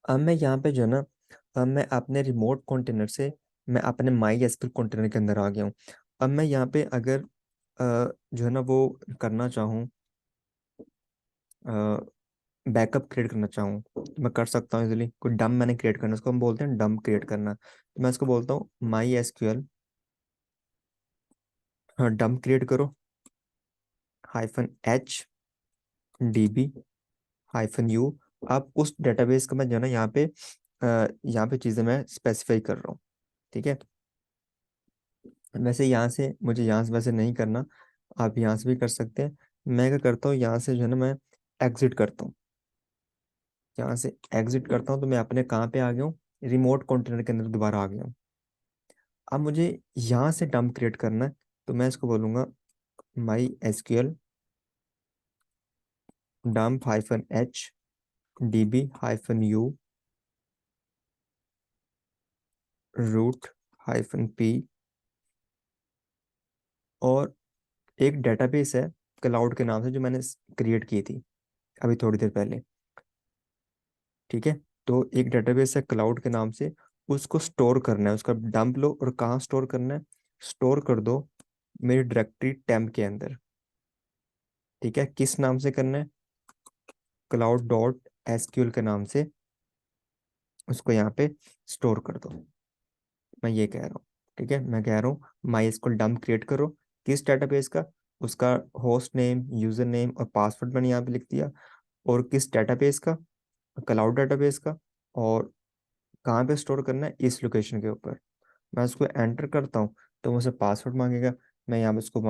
अब मैं यहाँ पे जो है ना, अब मैं अपने रिमोट कंटेनर से मैं अपने माई एसक्यूएल कंटेनर के अंदर आ गया हूँ। अब मैं यहाँ पे अगर जो है ना वो करना चाहूँ, बैकअप क्रिएट करना चाहूँ, तो मैं कर सकता हूँ इजीली। कोई डम मैंने क्रिएट करना, उसको हम बोलते हैं डम क्रिएट करना, तो मैं इसको बोलता हूँ माई एसक्यूएल, हाँ डम क्रिएट करो, hyphen H DB hyphen you. अब उस डेटाबेस का मैं जो है ना यहाँ पे चीज़ें मैं स्पेसिफाई कर रहा हूँ। ठीक है, वैसे यहाँ से मुझे यहाँ से वैसे नहीं करना, आप यहाँ से भी कर सकते हैं। मैं क्या करता हूँ, यहाँ से जो है ना मैं एग्जिट करता हूँ, यहाँ से एग्जिट करता हूँ, तो मैं अपने कहाँ पे आ गया हूँ, रिमोट कंटेनर के अंदर दोबारा आ गया हूँ। अब मुझे यहाँ से डंप क्रिएट करना है, तो मैं इसको बोलूँगा MySQL dump hyphen H DB hyphen U root hyphen P, और एक डेटाबेस है क्लाउड के नाम से जो मैंने क्रिएट की थी अभी थोड़ी देर पहले। ठीक है, तो एक डेटाबेस है क्लाउड के नाम से, उसको स्टोर करना है, उसका डंप लो और कहाँ स्टोर करना है, स्टोर कर दो मेरी डायरेक्टरी टेम्प के अंदर। ठीक है, किस नाम से करना है, क्लाउड डॉट एसक्यूएल के नाम से उसको यहाँ पे स्टोर कर दो, मैं ये कह रहा हूँ। ठीक है, मैं कह रहा हूँ माई एसक्यूएल डंप क्रिएट करो, किस डेटाबेस का, उसका होस्ट नेम, यूजर नेम और पासवर्ड मैंने यहाँ पे लिख दिया, और किस डेटाबेस का, क्लाउड डेटाबेस का, और कहाँ पे स्टोर करना है, इस लोकेशन के ऊपर। मैं उसको एंटर करता हूँ, तो मुझसे पासवर्ड मांगेगा। मैं यहाँ पे उसको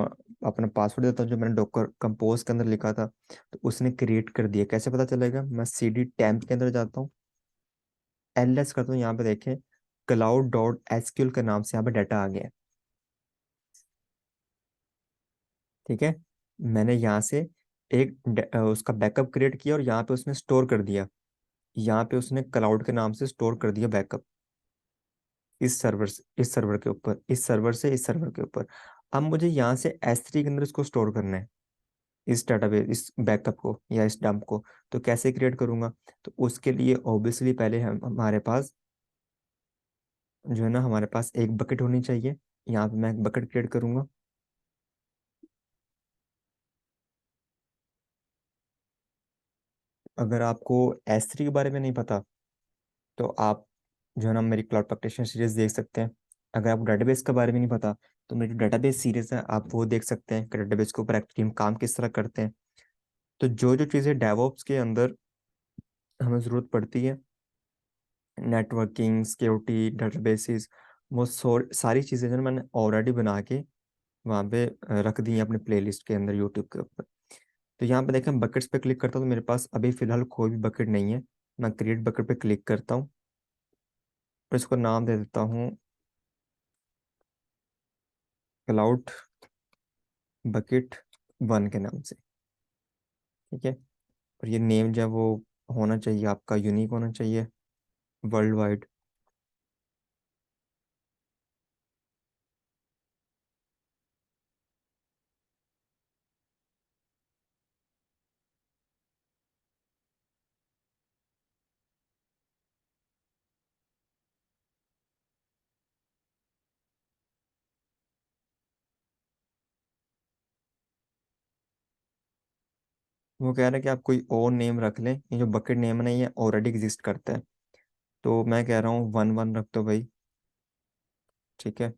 अपना पासवर्ड देता हूँ जो मैंने डॉकर कंपोज के अंदर लिखा था, तो उसने क्रिएट कर दिया। कैसे पता चलेगा, मैं CD टैम्प के अंदर जाता हूँ, LS करता हूँ, यहाँ पे देखें क्लाउड डॉट एसक्यूएल के नाम से यहाँ पे डाटा आ गया है। ठीक है, मैंने यहाँ से उसका बैकअप क्रिएट किया, और यहाँ पे उसने स्टोर कर दिया, यहाँ पे उसने क्लाउड के नाम से स्टोर कर दिया बैकअप, इस सर्वर से इस सर्वर के ऊपर, इस सर्वर से इस सर्वर के ऊपर। अब मुझे यहाँ से S3 के अंदर इसको स्टोर करना है, इस डाटाबेस, इस बैकअप को या इस डंप को। तो कैसे क्रिएट करूंगा, तो उसके लिए ऑब्वियसली पहले हमारे पास जो है ना हमारे पास एक बकेट होनी चाहिए। यहाँ पे मैं एक बकेट क्रिएट करूंगा। अगर आपको S3 के बारे में नहीं पता, तो आप जो है ना मेरी क्लाउड प्रैक्टिशनर सीरीज देख सकते हैं। अगर आपको डेटाबेस के बारे में नहीं पता, तो मेरी जो डेटाबेस सीरीज है आप वो देख सकते हैं कि डेटाबेस के ऊपर एक्टिव टीम काम किस तरह करते हैं। तो जो जो चीज़ें डेवऑप्स के अंदर हमें ज़रूरत पड़ती है, नेटवर्किंग, सिक्योरिटी, डेटाबेसेस, वो सारी चीज़ें जो है ना मैंने ऑलरेडी बना के वहाँ पे रख दी है अपने प्लेलिस्ट के अंदर यूट्यूब के ऊपर। तो यहाँ पे देखें बकेट्स पे क्लिक करता हूँ, तो मेरे पास अभी फिलहाल कोई भी बकेट नहीं है। मैं क्रिएट बकेट पे क्लिक करता हूँ, और इसको नाम दे देता हूँ क्लाउड बकेट वन के नाम से। ठीक है। और ये नेम जो है वो होना चाहिए आपका यूनिक होना चाहिए, वर्ल्ड वाइड। वो कह रहे हैं कि आप कोई और नेम रख लें, ये जो बकेट नेम है ना ये ऑलरेडी एग्जिस्ट करता है। तो मैं कह रहा हूँ वन वन रख दो भाई। ठीक है।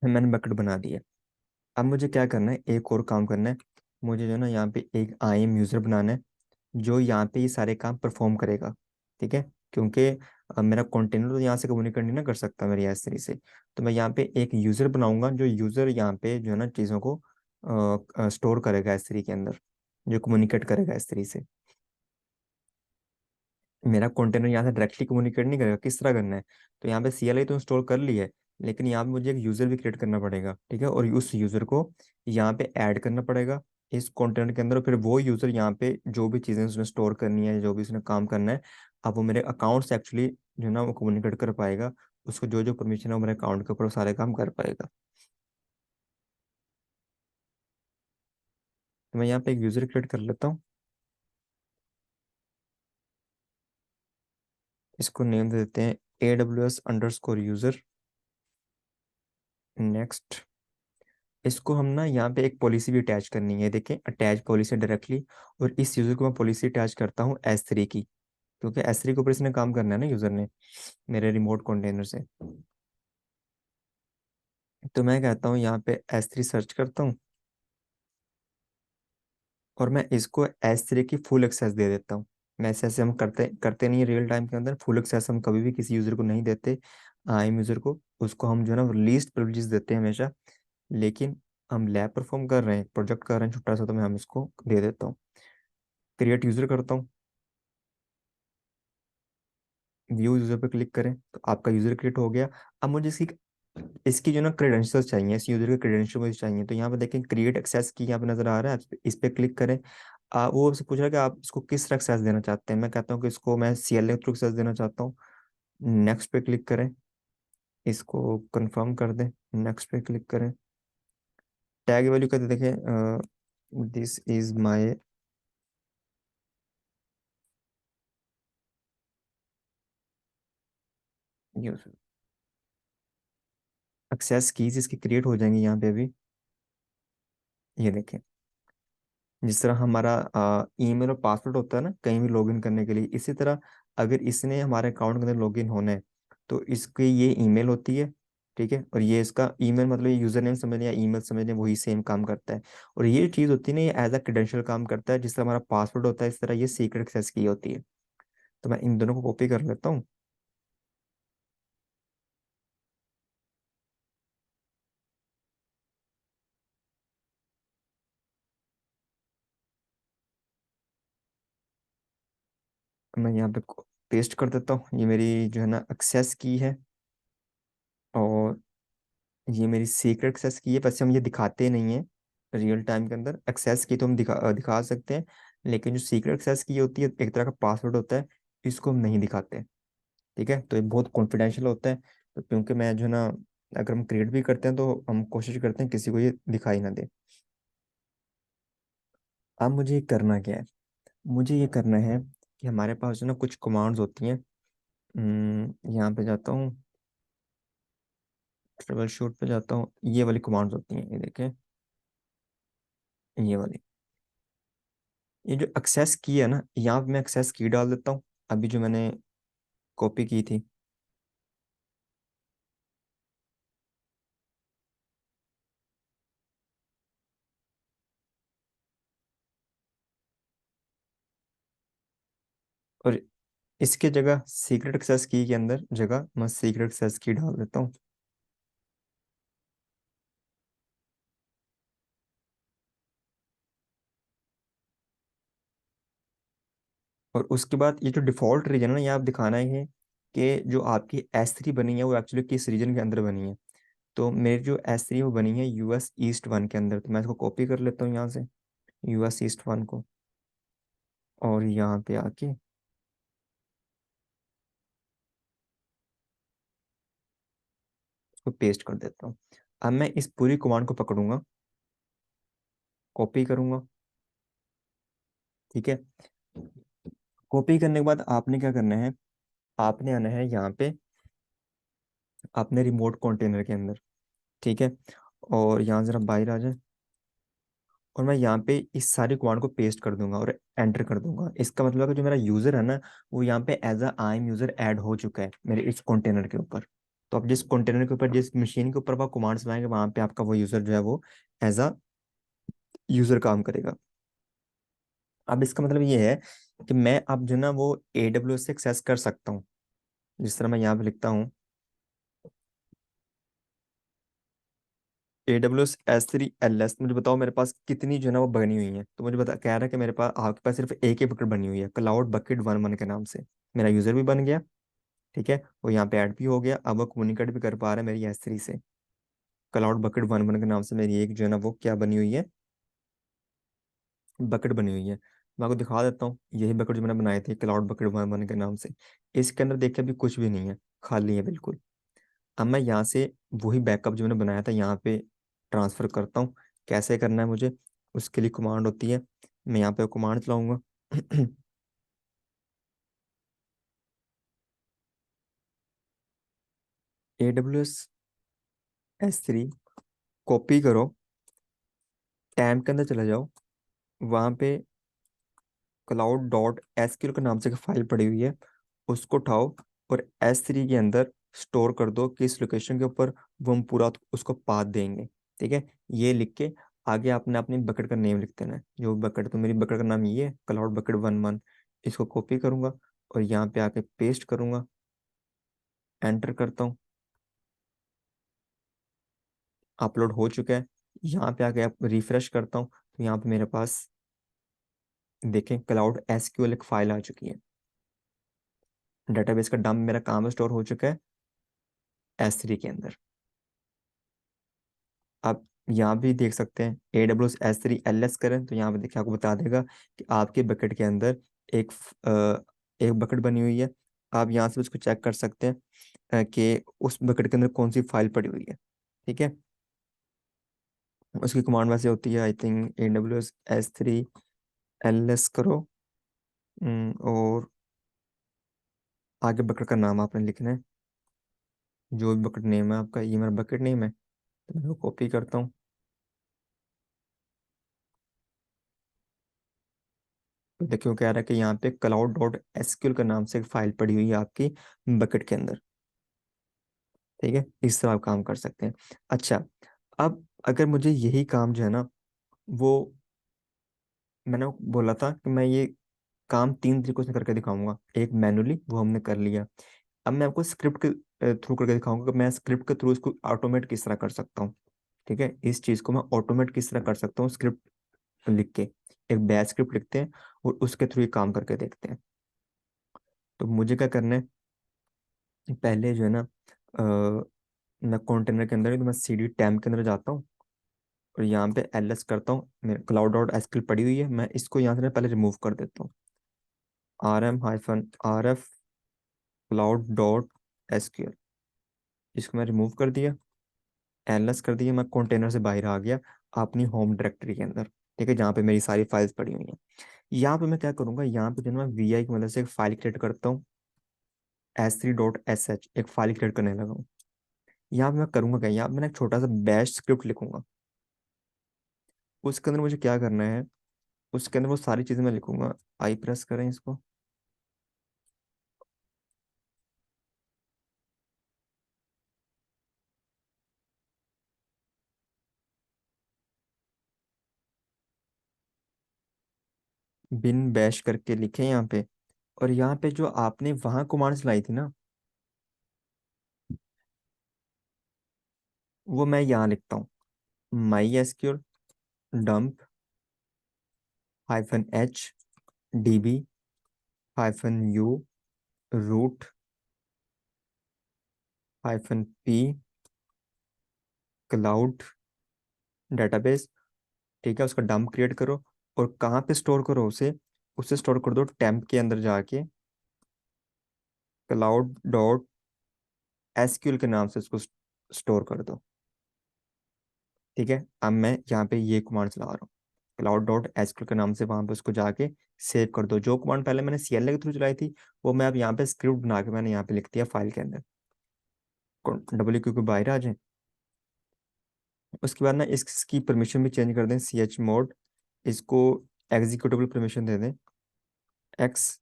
मैंने बकेट बना दिया। अब मुझे क्या करना है, एक और काम करना है। मुझे जो है ना यहाँ पे एक आई एम यूजर बनाना है, जो यहाँ पे ये सारे काम परफॉर्म करेगा। ठीक है। क्योंकि मेरा कंटेनर तो यहाँ से कम्युनिकेट नहीं ना कर सकता मेरी S3 से। तो मैं यहाँ पे एक यूजर बनाऊंगा, जो यूजर यहाँ पे जो है ना चीज़ों को स्टोर करेगा S3 के अंदर, जो कम्युनिकेट करेगा S3 से। मेरा कंटेनर यहाँ से डायरेक्टली कम्युनिकेट नहीं करेगा, किस तरह करना है। तो यहाँ पे CLI तो इंस्टॉल कर ली है, लेकिन यहाँ पे मुझे एक यूज़र भी क्रिएट करना पड़ेगा। ठीक है। और उस यूज़र को यहाँ पे ऐड करना पड़ेगा इस कंटेनर के अंदर। और फिर वो यूज़र यहाँ पे जो भी चीज़ें उसने स्टोर करनी है, जो भी उसने काम करना है, अब वो मेरे अकाउंट से एक्चुअली जो है ना वो कम्युनिकेट कर पाएगा। उसको जो जो परमिशन है वो मेरे अकाउंट के ऊपर वो सारे काम कर पाएगा। तो मैं यहाँ पे एक यूज़र क्रिएट कर लेता हूँ। इसको नेम दे देते हैं AWS_यूज़र। नेक्स्ट। इसको हम ना यहाँ पे एक पॉलिसी भी अटैच करनी है, देखें अटैच पॉलिसी डायरेक्टली। और इस यूजर को मैं पॉलिसी अटैच करता हूँ S3 की, क्योंकि S3 के ऊपर इसने काम करना है ना यूजर ने, मेरे रिमोट कंटेनर से। तो मैं कहता हूँ यहाँ पे S3 सर्च करता हूँ, और मैं इसको S3 की फुल एक्सेस दे देता हूँ। मैं ऐसे हम करते करते नहीं रियल टाइम के अंदर, फुल एक्सेस हम कभी भी किसी यूजर को नहीं देते। आईएम यूजर को, उसको हम जो है ना लीस्ट प्रिविलेजेस देते हैं हमेशा। लेकिन हम लैब परफॉर्म कर रहे हैं, प्रोजेक्ट कर रहे हैं छोटा सा, तो मैं हम इसको दे देता हूँ। क्रिएट यूजर करता हूँ। व्यू यूजर पे क्लिक करें तो आपका यूजर क्रिएट हो गया। अब मुझे इसकी इसकी जो ना क्रेडेंशियल्स चाहिए, इस यूजर के क्रेडेंशियल मुझे चाहिए। तो यहाँ पे देखें क्रिएट एक्सेस की यहाँ पे नजर आ रहा है, इस पे क्लिक करें। वो आपसे पूछ रहा है कि आप इसको किस तरह एक्सेस देना चाहते हैं। मैं कहता हूँ कि इसको मैं CLI के थ्रू एक्सेस देना चाहता हूँ। नेक्स्ट पे क्लिक करें, इसको कंफर्म कर दें। नेक्स्ट पे क्लिक करें। टैग वैल्यू कहते देखें, this is my user. Access keys इसकी क्रिएट हो जाएंगी यहाँ पे अभी। ये देखें, जिस तरह हमारा ईमेल और पासवर्ड होता है ना कहीं भी लॉगिन करने के लिए, इसी तरह अगर इसने हमारे अकाउंट के अंदर लॉगिन होना है तो इसकी ये ईमेल होती है। ठीक है। और ये इसका ईमेल मतलब ये यूजर नेम समझ लें या ईमेल समझ लें, वही सेम काम करता है। और ये चीज़ होती है ना, ये एज अ क्रेडेंशियल काम करता है। जिस तरह हमारा पासवर्ड होता है, इस तरह ये सीक्रेट एक्सेस की होती है। तो मैं इन दोनों को कॉपी कर लेता हूँ। मैं यहाँ पे पेस्ट कर देता हूँ। ये मेरी जो है ना एक्सेस की है, और ये मेरी सीक्रेट एक्सेस की है। वैसे हम ये दिखाते नहीं है रियल टाइम के अंदर। एक्सेस की तो हम दिखा सकते हैं, लेकिन जो सीक्रेट एक्सेस की होती है, एक तरह का पासवर्ड होता है, इसको हम नहीं दिखाते। ठीक है। तो ये बहुत कॉन्फिडेंशियल होता है। तो क्योंकि मैं जो है ना, अगर हम क्रिएट भी करते हैं तो हम कोशिश करते हैं किसी को ये दिखाई ना दे। अब मुझे ये करना क्या है, मुझे ये करना है कि हमारे पास जो ना कुछ कमांड्स होती हैं। यहाँ पे जाता हूँ, ट्रबल शूट पे जाता हूँ। ये वाली कमांड्स होती हैं, ये देखें, ये वाली। ये जो एक्सेस की है ना, यहाँ पे मैं एक्सेस की डाल देता हूँ, अभी जो मैंने कॉपी की थी। और इसके जगह सीक्रेट एक्सेस की के अंदर जगह मैं सीक्रेट एक्सेस की डाल देता हूँ। और उसके बाद ये जो डिफॉल्ट रीजन है ना, ये आप दिखाना ही है कि जो आपकी S3 बनी है वो एक्चुअली किस रीजन के अंदर बनी है। तो मेरी जो S3 वो बनी है US ईस्ट 1 के अंदर। तो मैं इसको कॉपी कर लेता हूँ यहाँ से, US ईस्ट 1 को, और यहाँ पे आके इसको पेस्ट कर देता हूँ। अब मैं इस पूरी कमांड को पकड़ूंगा, कॉपी करूंगा, ठीक है। कॉपी करने के बाद आपने क्या करना है, आपने आना है यहाँ पे अपने रिमोट कंटेनर के अंदर, ठीक है। और यहाँ जरा बाहर आ जाए, और मैं यहाँ पे इस सारी कमांड को पेस्ट कर दूंगा और एंटर कर दूंगा। इसका मतलब है कि जो मेरा यूजर है ना, वो यहाँ पे as a IAM user add हो चुका है मेरे इस कंटेनर के ऊपर। तो अब जिस कंटेनर के ऊपर, जिस मशीन के ऊपर आप कमांड्स लगाएंगे, वहां पे आपका वो यूजर जो है वो एज अ यूजर काम करेगा। अब इसका मतलब ये है कि मैं अब जो ना वो AWS से एक्सेस कर सकता हूँ। जिस तरह मैं यहाँ पे लिखता हूँ AWS S3 LS, मुझे बताओ मेरे पास कितनी जो है ना वो बनी हुई है। तो मुझे बता कह रहा है कि मेरे पास, आपके पास सिर्फ एक ही बकेट बनी हुई है, क्लाउड बकेट 1 1 के नाम से। मेरा यूजर भी बन गया, ठीक है, वो यहाँ पे ऐड भी हो गया। अब वो कम्युनिकेट भी कर पा रहा है मेरी S3 से। क्लाउड बकेट 1 1 के नाम से मेरी एक जो है ना वो क्या बनी हुई है, बकेट बनी हुई है। मैं आपको दिखा देता हूँ, यही बकेट जो मैंने बनाई थी क्लाउड बकेट 1 1 के नाम से। इसके अंदर देखिए अभी कुछ भी नहीं है, खाली है बिल्कुल। अब मैं यहाँ से वही बैकअप जो मैंने बनाया था यहाँ पे ट्रांसफर करता हूँ। कैसे करना है मुझे, उसके लिए कमांड होती है, मैं यहाँ पे कमांड चलाऊंगा। AWS S3 कॉपी करो, टैब के अंदर चले जाओ, वहाँ पे cloud.sql के नाम से एक फाइल पड़ी हुई है, उसको उठाओ और S3 के अंदर स्टोर कर दो किस लोकेशन के ऊपर, वो हम पूरा उसको पाथ देंगे, ठीक है। ये लिख के आगे आपने अपनी बकेट का नेम लिख देना है। जो बकेट, तो मेरी बकेट का नाम ये है, क्लाउड बकेट 1 1। इसको कॉपी करूंगा और यहाँ पे आके पेस्ट करूंगा, एंटर करता हूँ, अपलोड हो चुका है। यहाँ पे आके आप रिफ्रेश करता हूँ, तो यहाँ पे मेरे पास देखें Cloud SQL एक फाइल आ चुकी है। डेटाबेस का डंप मेरा काम में स्टोर हो चुका है S3 के अंदर। आप यहाँ भी देख सकते हैं, AWS S3 LS करें तो यहाँ पे देखिए आपको बता देगा कि आपके बकेट के अंदर एक एक बकेट बनी हुई है। आप यहाँ से उसको चेक कर सकते हैं कि उस बकेट के अंदर कौन सी फाइल पड़ी हुई है, ठीक है। उसकी कमांड वैसे होती है, I think AWS S3 LS करो। और आगे बकेट का नाम आपने लिखना है, जो भी बकेट नेम है आपका, ये मेरा बकेट नेम है। तो मैं कॉपी करता हूँ। तो देखियो कह रहा है कि यहाँ पे cloud.sql के नाम से एक फाइल पड़ी हुई है आपकी बकेट के अंदर, ठीक है। इस तरह आप काम कर सकते हैं। अच्छा, अब अगर मुझे यही काम जो है ना वो, मैंने बोला था कि मैं ये काम 3 तरीकों से करके दिखाऊंगा। एक मैनुअली, वो हमने कर लिया। अब मैं आपको स्क्रिप्ट के थ्रू करके दिखाऊंगा कि मैं स्क्रिप्ट के थ्रू इसको ऑटोमेट किस तरह कर सकता हूँ, ठीक है। इस चीज़ को मैं ऑटोमेट किस तरह कर सकता हूँ स्क्रिप्ट लिख के। एक बैच स्क्रिप्ट लिखते हैं और उसके थ्रू ये काम करके देखते हैं। तो मुझे क्या करना है, पहले जो है ना मैं कंटेनर के अंदर ही, तो मैं CD टैम के अंदर जाता हूँ और यहाँ पे LS करता हूँ। मेरे cloud.sql पड़ी हुई है, मैं इसको यहाँ से ना पहले रिमूव कर देता हूँ। RM-RF cloud.sql, इसको मैं रिमूव कर दिया, LS कर दिया, मैं कंटेनर से बाहर आ गया अपनी होम डायरेक्टरी के अंदर, ठीक है, जहाँ पे मेरी सारी फाइल्स पड़ी हुई हैं। यहाँ पे मैं क्या करूँगा, यहाँ पे जो है ना मैं VI की मदद से एक फाइल क्रिएट करता हूँ, S3.sh एक फाइल क्रिएट करने लगा हूँ। यहाँ पे मैं करूँगा क्या, यहाँ पे मैं एक छोटा सा बैश स्क्रिप्ट लिखूंगा। उसके अंदर मुझे क्या करना है, उसके अंदर वो सारी चीज़ें मैं लिखूंगा। आई प्रेस करें इसको, बिन बैश करके लिखे यहाँ पे। और यहाँ पे जो आपने वहाँ कमांड्स लाई थी ना, वो मैं यहाँ लिखता हूँ। MySQL dump -h DB -u root -p cloud database. ठीक है, उसका डंप क्रिएट करो। और कहाँ पे स्टोर करो उसे? उसे स्टोर कर दो टेम्प के अंदर जाके, क्लाउड डॉट एसक्यूएल के नाम से उसको स्टोर कर दो। ठीक है, अब मैं यहाँ पे ये कमांड चला रहा हूँ, क्लाउड डॉट एसक्यूएल के नाम से वहां पे उसको जाके सेव कर दो। जो कमांड पहले मैंने सीएलए के थ्रू चलाई थी, वो मैं अब यहाँ पे स्क्रिप्ट बना के मैंने यहाँ पे लिख दिया फाइल के अंदर। डब्ल्यू क्यू बाहर आ जाए। उसके बाद ना इसकी परमिशन भी चेंज कर दें, सी एच मोड, इसको एग्जीक्यूटेबल परमिशन दे दें, एक्स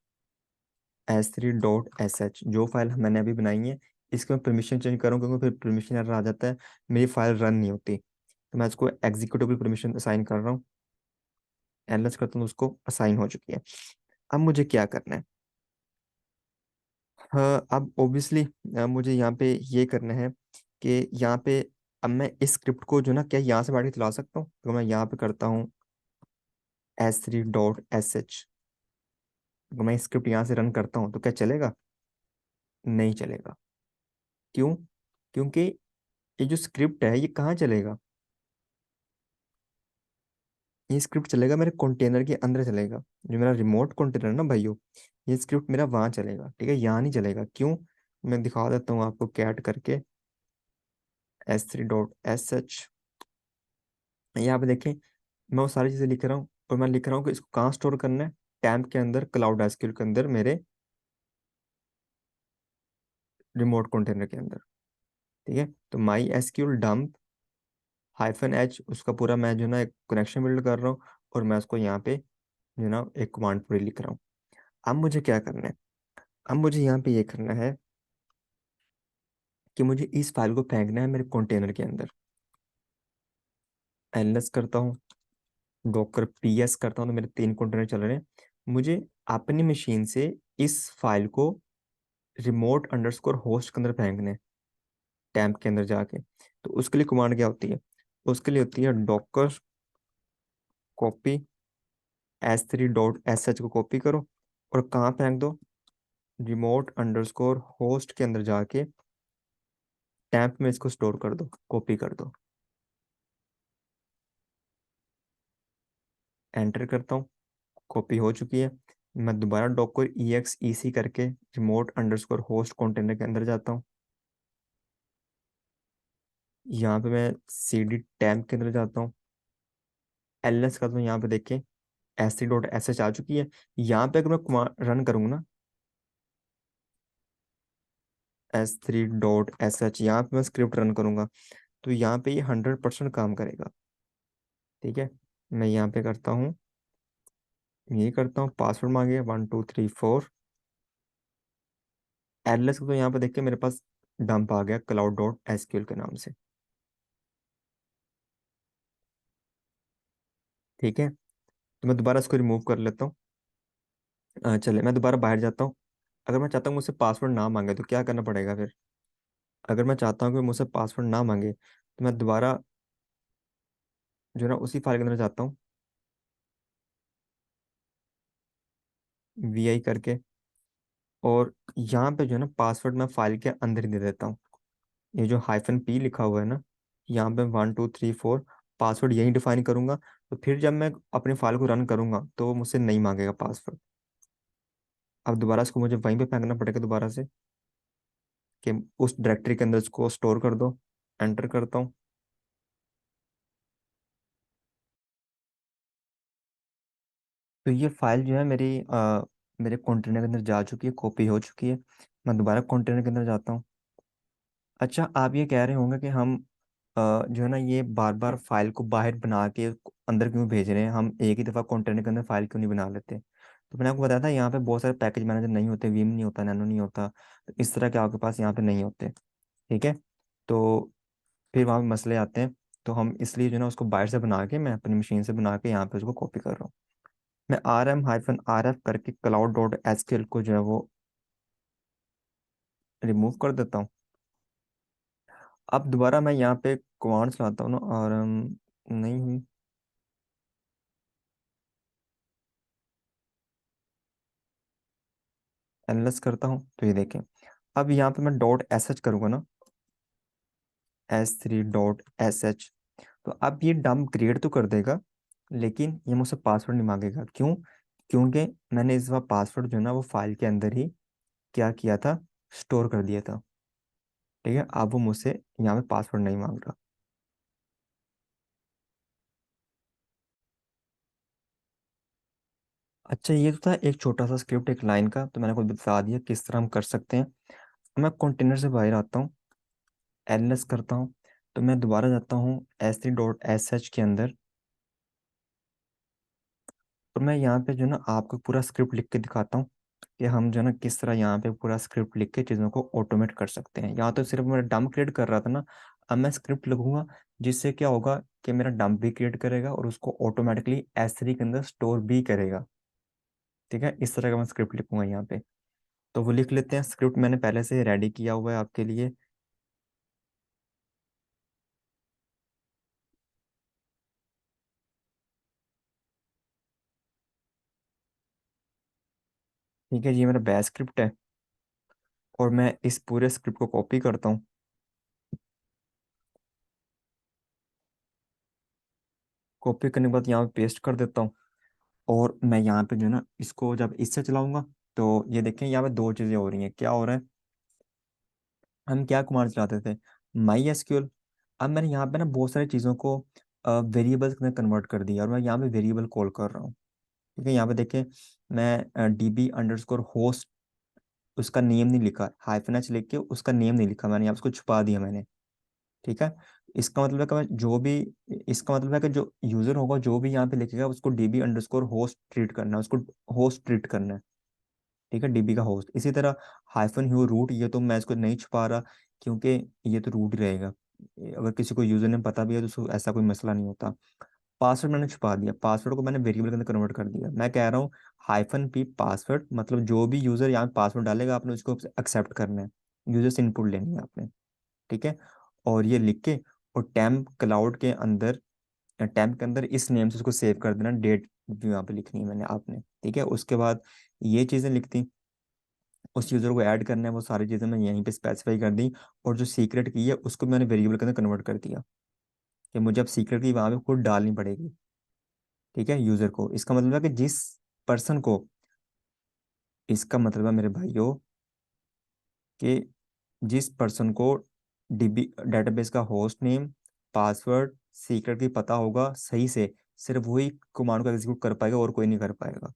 s3.sh। जो फाइल मैंने अभी बनाई है, इसको मैं परमिशन चेंज करूँ, क्योंकि फिर परमिशन एरर आ जाता है, मेरी फाइल रन नहीं होती। तो मैं इसको एग्जीक्यूटेबल परमिशन असाइन कर रहा हूँ, एलएस करता हूँ, उसको असाइन हो चुकी है। अब मुझे क्या करना है? हाँ, अब ओब्वियसली मुझे यहाँ पे ये करना है कि यहाँ पे अब मैं इस स्क्रिप्ट को जो ना, क्या यहाँ से बैठ के चला सकता हूँ? तो मैं यहाँ पे करता हूँ s3.sh। तो मैं स्क्रिप्ट यहाँ से रन करता हूँ तो क्या चलेगा? नहीं चलेगा। क्यों? क्योंकि ये जो स्क्रिप्ट है ये कहाँ चलेगा? ये स्क्रिप्ट चलेगा मेरे कंटेनर के अंदर चलेगा, जो मेरा रिमोट कंटेनर ना भाइयों, ये स्क्रिप्ट मेरा वहाँ चलेगा। ठीक है, यहाँ नहीं चलेगा। क्यों? मैं दिखा देता हूँ आपको कैट करके, s3.sh। यहाँ पे देखें, मैं वो सारी चीज़ें लिख रहा हूँ, और मैं लिख रहा हूँ कि इसको कहाँ स्टोर करना है, टैम्प के अंदर, क्लाउड एसक्यूएल के अंदर, मेरे रिमोट कंटेनर के अंदर। ठीक है, तो माई एसक्यूएल डंप -h, उसका पूरा मैं जो ना एक कनेक्शन बिल्ड कर रहा हूँ, और मैं उसको यहाँ पे जो ना एक कमांड पूरी लिख रहा हूँ। अब मुझे क्या करना है? अब मुझे यहाँ पे ये करना है कि मुझे इस फाइल को फेंकना है मेरे कंटेनर के अंदर। एलएस करता हूँ, डॉकर पीएस करता हूँ, तो मेरे 3 कंटेनर चल रहे हैं। मुझे अपनी मशीन से इस फाइल को रिमोट अंडरस्कोर होस्ट के अंदर फेंकना है, टैम्प के अंदर जाके। तो उसके लिए कमांड क्या होती है? उसके लिए होती है डॉकर कॉपी s3.sh को कॉपी करो, और कहाँ फेंक दो? रिमोट अंडरस्कोर होस्ट के अंदर जाके टैम्प में इसको स्टोर कर दो, कॉपी कर दो। एंटर करता हूँ, कॉपी हो चुकी है। मैं दोबारा डॉकर EXEC करके रिमोट अंडरस्कोर होस्ट कंटेनर के अंदर जाता हूँ। यहाँ पे मैं CD टैम्प के अंदर जाता हूँ, एलएस करता हूँ। यहाँ पे देखें s3.sh आ चुकी है। यहाँ पे अगर मैं रन करूँगा ना, s3.sh, यहाँ पे मैं स्क्रिप्ट रन करूँगा, तो यहाँ पे ये 100% काम करेगा। ठीक है, मैं यहाँ पे करता हूँ, ये करता हूँ, पासवर्ड मांगे 1234, एलएस को। तो यहाँ पे देख के मेरे पास डंप आ गया cloud.sql के नाम से। ठीक है, तो मैं दोबारा इसको रिमूव कर लेता हूँ। चले, मैं दोबारा बाहर जाता हूँ। अगर मैं चाहता हूँ मुझसे पासवर्ड ना मांगे तो क्या करना पड़ेगा फिर? अगर मैं चाहता हूँ कि मुझसे पासवर्ड ना मांगे, तो मैं दोबारा जो है ना उसी फाइल के अंदर जाता हूँ, VI करके, और यहाँ पे जो है ना पासवर्ड मैं फाइल के अंदर ही दे देता हूँ। ये जो -p लिखा हुआ है ना, यहाँ पे 1234 पासवर्ड यही डिफाइन करूंगा। तो फिर जब मैं अपनी फाइल को रन करूंगा तो वो मुझसे नहीं मांगेगा पासवर्ड। अब दोबारा इसको मुझे वहीं पे फेंकना पड़ेगा दोबारा से, कि उस डायरेक्टरी के अंदर इसको स्टोर कर दो। एंटर करता हूँ, तो ये फाइल जो है मेरी मेरे कंटेनर के अंदर जा चुकी है, कॉपी हो चुकी है। मैं दोबारा कंटेनर के अंदर जाता हूँ। अच्छा, आप ये कह रहे होंगे कि हम जो है ना ये बार बार फाइल को बाहर बना के अंदर क्यों भेज रहे हैं, हम एक ही दफ़ा कंटेनर के अंदर फाइल क्यों नहीं बना लेते? तो मैंने आपको बताया था, यहाँ पे बहुत सारे पैकेज मैनेजर नहीं होते, वीम नहीं होता, नैनो नहीं होता, तो इस तरह के आपके पास यहाँ पे नहीं होते। ठीक है, तो फिर वहाँ पे मसले आते हैं। तो हम इसलिए जो है ना उसको बाहर से बना के, मैं अपनी मशीन से बना के यहाँ पे उसको कॉपी कर रहा हूँ। मैं RM-RF करके cloud.sql को जो है वो रिमूव कर देता हूँ। अब दोबारा मैं यहाँ पे कमांड चलाता हूँ ना, और नहीं हुई, एनालाइज करता हूँ, तो ये देखें। अब यहाँ पे मैं .sh करूँगा ना, s3.sh। तो अब ये डंप क्रिएट तो कर देगा, लेकिन ये मुझसे पासवर्ड नहीं मांगेगा। क्यों? क्योंकि मैंने इस बार पासवर्ड जो है ना वो फाइल के अंदर ही क्या किया था, स्टोर कर दिया था। ठीक है, अब वो मुझसे यहाँ पे पासवर्ड नहीं मांग रहा। अच्छा, ये तो था एक छोटा सा स्क्रिप्ट, एक लाइन का, तो मैंने आपको बता दिया किस तरह हम कर सकते हैं। अब मैं कंटेनर से बाहर आता हूँ, एलएस करता हूँ, तो मैं दोबारा जाता हूँ s3.sh के अंदर। तो मैं यहाँ पे जो है ना आपको पूरा स्क्रिप्ट लिख के दिखाता हूँ कि हम जो है ना किस तरह यहाँ पे पूरा स्क्रिप्ट लिख के चीज़ों को ऑटोमेट कर सकते हैं। यहाँ तो सिर्फ मेरा डंप क्रिएट कर रहा था ना, अब मैं स्क्रिप्ट लिखूंगा जिससे क्या होगा कि मेरा डंप भी क्रिएट करेगा और उसको ऑटोमेटिकली S3 के अंदर स्टोर भी करेगा। ठीक है, इस तरह का मैं स्क्रिप्ट लिखूंगा यहाँ पे। तो वो लिख लेते हैं, स्क्रिप्ट मैंने पहले से रेडी किया हुआ है आपके लिए। ठीक है, ये मेरा बैच स्क्रिप्ट है, और मैं इस पूरे स्क्रिप्ट को कॉपी करता हूँ। कॉपी करने के बाद यहाँ पे पेस्ट कर देता हूँ, और मैं यहाँ पे जो है ना इसको जब इससे चलाऊंगा, तो ये देखें यहाँ पे दो चीज़ें हो रही हैं। क्या हो रहा है, हम क्या कमांड चलाते थे, माई एसक्यूएल। अब मैंने यहाँ पे ना बहुत सारी चीज़ों को वेरिएबल्स में कन्वर्ट कर दिया, और मैं यहाँ पे वेरिएबल कॉल कर रहा हूँ। ठीक है, यहाँ पे देखें, मैं DB_host, उसका नेम नहीं लिखा, -h लिख के उसका नेम नहीं लिखा मैंने, यहाँ पे उसको छुपा दिया मैंने। ठीक है, इसका मतलब है कि जो भी, इसका मतलब है कि जो यूजर होगा जो भी यहाँ पे लिखेगा उसको DB_host ट्रीट करना है, उसको होस्ट ट्रीट करना है। ठीक है, DB का होस्ट। इसी तरह -u रूट, ये तो मैं इसको नहीं छुपा रहा, क्योंकि ये तो रूट ही रहेगा। अगर किसी को यूजर नेम पता भी है तो उसको ऐसा कोई मसला नहीं होता। पासवर्ड मैंने छुपा दिया, पासवर्ड को मैंने वेरिएबल के अंदर कन्वर्ट कर दिया। मैं कह रहा हूँ -p पासवर्ड, मतलब जो भी यूजर यहाँ पासवर्ड डालेगा आपने उसको एक्सेप्ट करना है, यूजर से इनपुट लेनी है आपने। ठीक है, और ये लिख के, और टैम्प क्लाउड के अंदर, टैम्प के अंदर इस नेम से उसको सेव कर देना, डेट जो यहाँ पे लिखनी है मैंने आपने। ठीक है, उसके बाद ये चीज़ें लिखती, उस यूज़र को ऐड करना है, वो सारी चीज़ें मैं यहीं पे स्पेसिफाई कर दी। और जो सीक्रेट की है उसको मैंने वेरिएबल के अंदर कन्वर्ट कर दिया, कि मुझे अब सीक्रेट की वहाँ पे खुद डालनी पड़ेगी। ठीक है, यूज़र को, इसका मतलब है कि जिस पर्सन को, इसका मतलब है मेरे भाइयों कि जिस पर्सन को DB डेटाबेस का होस्ट नेम, पासवर्ड, सीक्रेट की पता होगा सही से, सिर्फ वही कमांड को एग्जीक्यूट कर पाएगा और कोई नहीं कर पाएगा।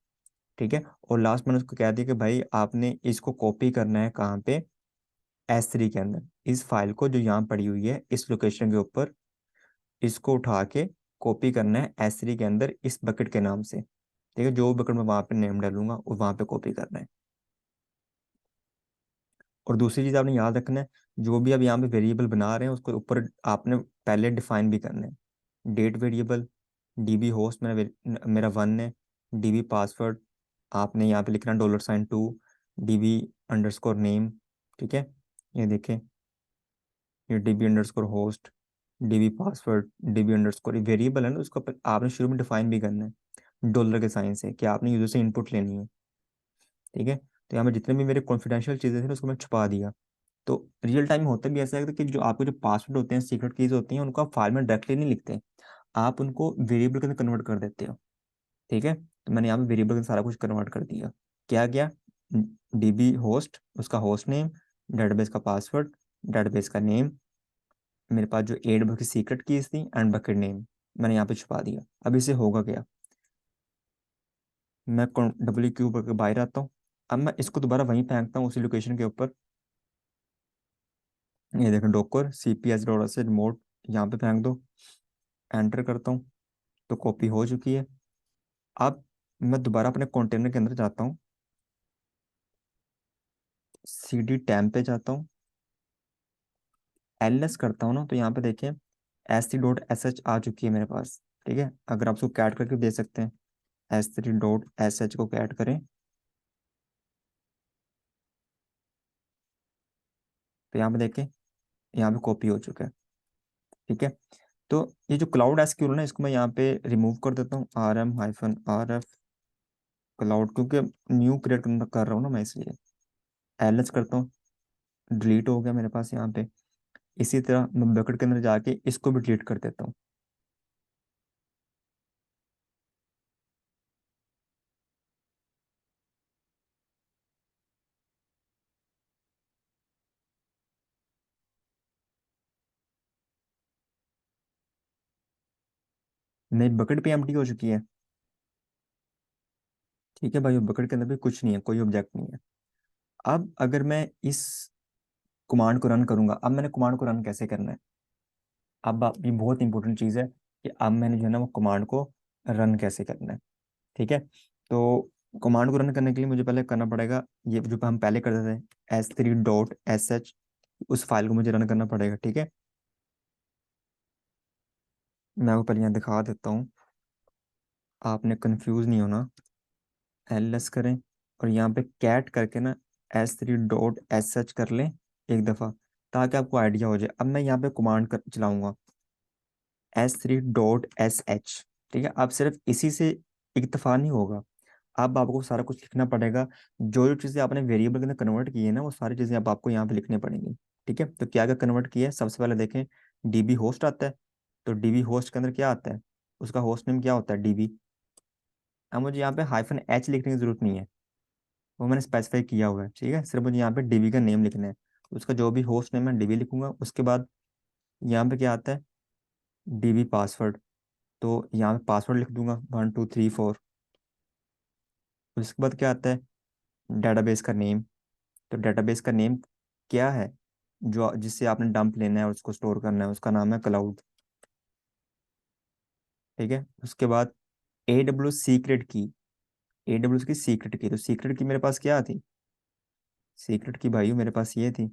ठीक है, और लास्ट मैंने उसको कह दिया कि भाई आपने इसको कॉपी करना है कहाँ पे, S3 के अंदर। इस फाइल को जो यहाँ पड़ी हुई है इस लोकेशन के ऊपर, इसको उठा के कॉपी करना है S3 के अंदर इस बकेट के नाम से। ठीक है, जो बकेट में वहाँ पे नेम डालूंगा वो वहाँ पे कॉपी करना है। और दूसरी चीज़ आपने याद रखना है, जो भी आप यहाँ पे वेरिएबल बना रहे हैं उसको ऊपर आपने पहले डिफाइन भी करना है। डेट वेरिएबल, DB होस्ट मेरा 1 है, DB पासवर्ड आपने यहाँ पे लिखना $2, DB_नेम। ठीक है, ये देखें, ये DB_होस्ट, DB पासवर्ड, DB_, वेरिएबल है ना, उसको आपने शुरू में डिफाइन भी करना है डॉलर के साइन से, कि आपने यूजर से इनपुट लेनी है। ठीक है, तो यहाँ पे जितने भी मेरे कॉन्फिडेंशियल चीज़ें थी ना उसको मैं छुपा दिया। तो रियल टाइम होता भी ऐसा है कि जो आपके जो पासवर्ड होते हैं, सीक्रेट कीज होती हैं, उनको आप फाइल में डायरेक्टली नहीं लिखते, आप उनको वेरिएबल के अंदर कन्वर्ट कर देते हो। ठीक है, तो मैंने यहाँ पे वेरिएबल के सारा कुछ कन्वर्ट कर दिया। क्या क्या, DB होस्ट, उसका होस्ट नेम, डेटाबेस का पासवर्ड, डेटाबेस का नेम, मेरे पास जो 8 की सीक्रेट कीज थी, एंड बकेट नेम मैंने यहाँ पे छुपा दिया। अब इसे होगा क्या, मैं WQ पर बाहर आता हूँ। अब मैं इसको दोबारा वहीं फेंकता हूँ उसी लोकेशन के ऊपर। ये देखो, डॉकर CPS रिमोट, यहाँ पे फेंक दो, एंटर करता हूँ, तो कॉपी हो चुकी है। अब मैं दोबारा अपने कंटेनर के अंदर जाता हूँ, CD टैम पे जाता हूँ, LS करता हूँ ना, तो यहाँ पे देखें S3.sh आ चुकी है मेरे पास। ठीक है, अगर आप उसको कैट करके दे सकते हैं, S3.sh को कैट करें, तो यहाँ पे देखें, यहाँ पे कॉपी हो चुका है। ठीक है, तो ये जो क्लाउड एसक्यूएल है ना, इसको मैं यहाँ पे रिमूव कर देता हूँ, RM-RF क्लाउड, क्योंकि न्यू क्रिएट कर रहा हूँ ना मैं, इसलिए LS करता हूँ, डिलीट हो गया मेरे पास यहाँ पे। इसी तरह मैं बकेट के अंदर जाके इसको भी डिलीट कर देता हूँ। नहीं, बकेट पे एम्प्टी हो चुकी है। ठीक है भाई, बकेट के अंदर भी कुछ नहीं है, कोई ऑब्जेक्ट नहीं है। अब अगर मैं इस कमांड को रन करूंगा, अब मैंने कमांड को रन कैसे करना है? अब ये बहुत इंपॉर्टेंट चीज़ है कि अब मैंने जो है ना वो कमांड को रन कैसे करना है। ठीक है, तो कमांड को रन करने के लिए मुझे पहले करना पड़ेगा ये जो हम पहले करते थे, S3.sh, उस फाइल को मुझे रन करना पड़ेगा। ठीक है, मैं वो पहले यहाँ दिखा देता हूँ, आपने कंफ्यूज नहीं होना। ls करें और यहाँ पे कैट करके ना S3.sh कर लें एक दफ़ा, ताकि आपको आइडिया हो जाए। अब मैं यहाँ पे कमांड कर चलाऊंगा S3.sh। ठीक है, अब सिर्फ इसी से इक्तफा नहीं होगा, अब आपको सारा कुछ लिखना पड़ेगा। जो जो चीज़ें आपने वेरिएबल के अंदर कन्वर्ट की है ना, वो सारी चीज़ें अब आपको यहाँ पे लिखनी पड़ेंगी। ठीक है, तो क्या क्या कन्वर्ट किया है, सबसे पहले देखें, डीबी होस्ट आता है। तो डीबी होस्ट के अंदर क्या आता है, उसका होस्ट नेम क्या होता है, डीबी। अब मुझे यहाँ पे -h लिखने की जरूरत नहीं है, वो मैंने स्पेसिफाई किया हुआ है। ठीक है, सिर्फ मुझे यहाँ पे डीबी का नेम लिखना है। उसका जो भी होस्ट नेम है डीबी लिखूंगा। उसके बाद यहाँ पे क्या आता है, डीबी पासवर्ड। तो यहाँ पे पासवर्ड लिख दूंगा 1234। उसके बाद क्या आता है, डेटाबेस का नेम। तो डेटाबेस का नेम क्या है, जो जिससे आपने डंप लेना है और उसको स्टोर करना है, उसका नाम है क्लाउड। ठीक है, उसके बाद AWS सीक्रेट की, AWS की सीक्रेट की। तो सीक्रेट की मेरे पास क्या थी, सीक्रेट की भाई मेरे पास ये थी।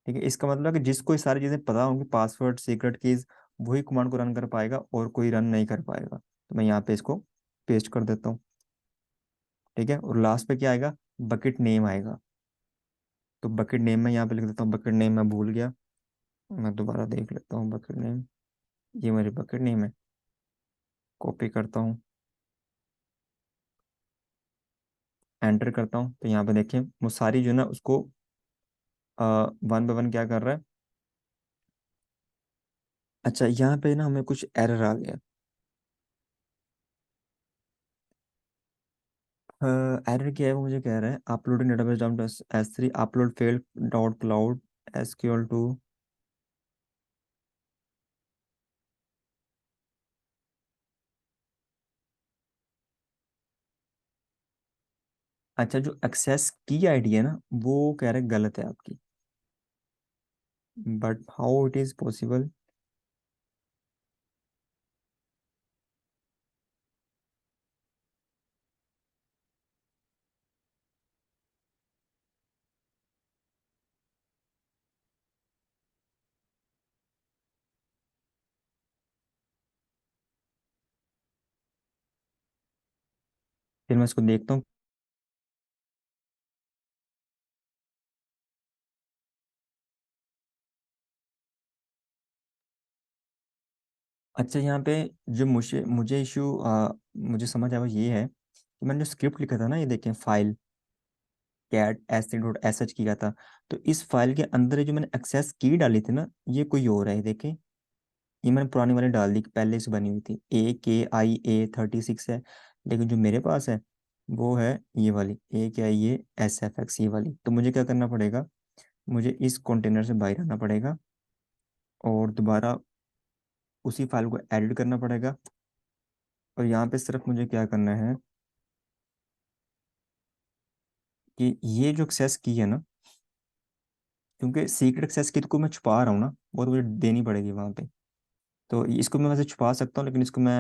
ठीक है, इसका मतलब है कि जिसको ये सारी चीज़ें पता होंगी, पासवर्ड, सीक्रेट कीज, वही कमांड को रन कर पाएगा और कोई रन नहीं कर पाएगा। तो मैं यहाँ पे इसको पेस्ट कर देता हूँ। ठीक है, और लास्ट पे क्या आएगा, बकेट नेम आएगा। तो बकेट नेम में यहाँ पे लिख देता हूँ, बकेट नेम मैं भूल गया, मैं दोबारा देख लेता हूँ बकेट नेम। ये मेरी बकेट नेम है, कॉपी करता हूँ, एंटर करता हूँ। तो यहाँ पे देखें वो सारी जो है ना उसको वन बाय वन क्या कर रहा है। अच्छा, यहाँ पे ना हमें कुछ एरर आ गया। एरर क्या है, वो मुझे कह रहा है uploading database dot S3 upload failed dot cloud SQL two. अच्छा, जो एक्सेस की आईडी है ना, वो कह रहा है गलत है आपकी, but how it is possible. फिर मैं इसको देखता हूँ। अच्छा, यहाँ पे जो मुझे मुझे इशू मुझे समझ आया वो ये है कि मैंने जो स्क्रिप्ट लिखा था ना, ये देखें, फाइल cat.s3.sh किया था। तो इस फाइल के अंदर जो मैंने एक्सेस की डाली थी ना, ये कोई और है, देखें। ये मैंने पुरानी वाली डाल दी, पहले से बनी हुई थी, AKIA36 है। लेकिन जो मेरे पास है वो है ये वाली AKIA SFX, ये वाली। तो मुझे क्या करना पड़ेगा, मुझे इस कंटेनर से बाहर आना पड़ेगा और दोबारा उसी फाइल को एडिट करना पड़ेगा। और यहाँ पे सिर्फ मुझे क्या करना है कि ये जो एक्सेस की है ना, क्योंकि सीक्रेट एक्सेस की को मैं छुपा रहा हूँ ना, और मुझे देनी पड़ेगी वहाँ पे। तो इसको मैं वैसे छुपा सकता हूँ, लेकिन इसको मैं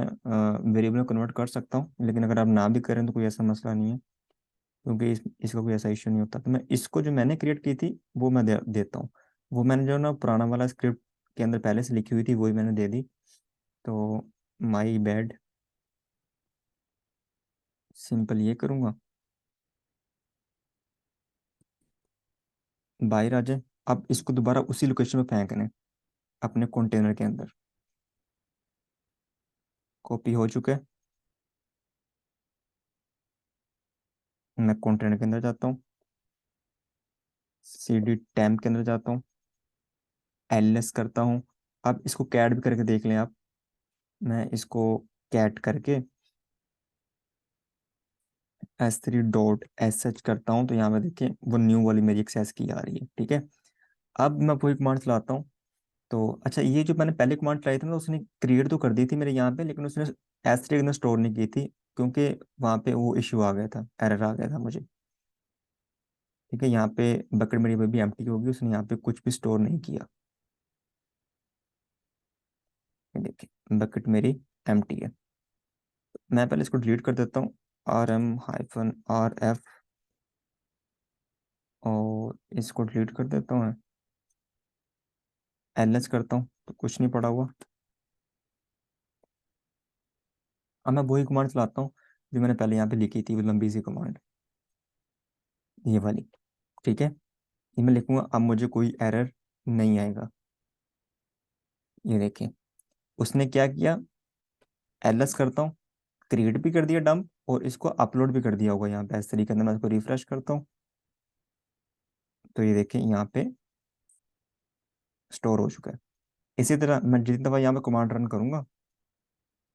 वेरिएबल में कन्वर्ट कर सकता हूँ। लेकिन अगर आप ना भी करें तो कोई ऐसा मसला नहीं है, क्योंकि इसका कोई ऐसा इशू नहीं होता। तो मैं इसको जो मैंने क्रिएट की थी वो मैं देता हूँ। वो मैंने जो ना पुराना वाला स्क्रिप्ट के अंदर पहले से लिखी हुई थी, वही मैंने दे दी। तो माई बैड, सिंपल ये करूँगा, बाहर आ जाए। अब इसको दोबारा उसी लोकेशन पे फेंकना है, अपने कंटेनर के अंदर। कॉपी हो चुका है, मैं कंटेनर के अंदर जाता हूँ, CD टैम्प के अंदर जाता हूँ, एलएस करता हूँ। अब इसको कैट भी करके देख लें आप। मैं इसको कैट करके S3 डॉट SH करता हूँ, तो यहाँ पे देखिए वो न्यू वाली मेरी एक्सेस की आ रही है, ठीक है। अब मैं वही कमांड चलाता हूँ। तो अच्छा, ये जो मैंने पहले कमांड चलाई थी ना, उसने क्रिएट तो कर दी थी मेरे यहाँ पे, लेकिन उसने S3 के अंदर स्टोर नहीं की थी, क्योंकि वहाँ पे वो इश्यू आ गया था, एरर आ गया था मुझे। ठीक है, यहाँ पे बकेट मेरी भी एम्प्टी होगी, उसने यहाँ पे कुछ भी स्टोर नहीं किया। ये देखिए बकेट मेरी एम्प्टी है। मैं पहले इसको डिलीट कर देता हूँ, RM-RF, और इसको डिलीट कर देता हूँ, LS करता हूँ तो कुछ नहीं पड़ा हुआ। अब मैं वही कमांड चलाता हूँ जो मैंने पहले यहाँ पे लिखी थी, वो लंबी सी कमांड, ये वाली। ठीक है, ये मैं लिखूंगा, अब मुझे कोई एरर नहीं आएगा। ये देखिए उसने क्या किया, LS करता हूँ, क्रिएट भी कर दिया डंप, और इसको अपलोड भी कर दिया होगा यहाँ पे इस तरीके से। मैं इसको रिफ्रेश करता हूँ, तो ये देखिए यहाँ पे स्टोर हो चुका है। इसी तरह मैं जितनी दफ़ा यहाँ पे कमांड रन करूंगा,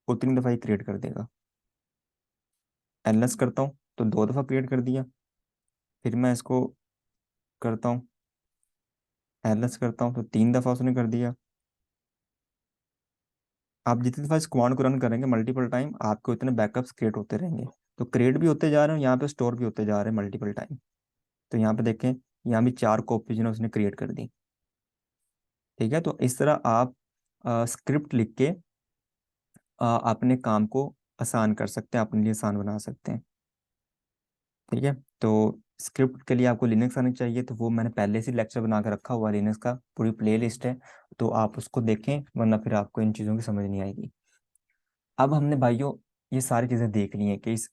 उतनी दफ़ा ही क्रिएट कर देगा। LS करता हूँ तो 2 दफ़ा क्रिएट कर दिया, फिर मैं इसको करता हूँ, LS करता हूँ तो 3 दफ़ा उसने कर दिया। आप जितनी दफ़ा इस कमांड को रन करेंगे मल्टीपल टाइम, आपको इतने बैकअप्स क्रिएट होते रहेंगे। तो क्रिएट भी होते जा रहे हैं, यहाँ पे स्टोर भी होते जा रहे हैं मल्टीपल टाइम। तो यहाँ पे देखें, यहाँ भी 4 कॉपीज ने उसने क्रिएट कर दी। ठीक है, तो इस तरह आप स्क्रिप्ट लिख के अपने काम को आसान कर सकते हैं, अपने लिए आसान बना सकते हैं। ठीक है, तो स्क्रिप्ट के लिए आपको लिनक्स आनी चाहिए, तो वो मैंने पहले से लेक्चर बना के रखा हुआ है, लिनक्स का पूरी प्ले लिस्ट है, तो आप उसको देखें, वरना फिर आपको इन चीज़ों की समझ नहीं आएगी। अब हमने भाइयों ये सारी चीज़ें देख ली हैं कि इस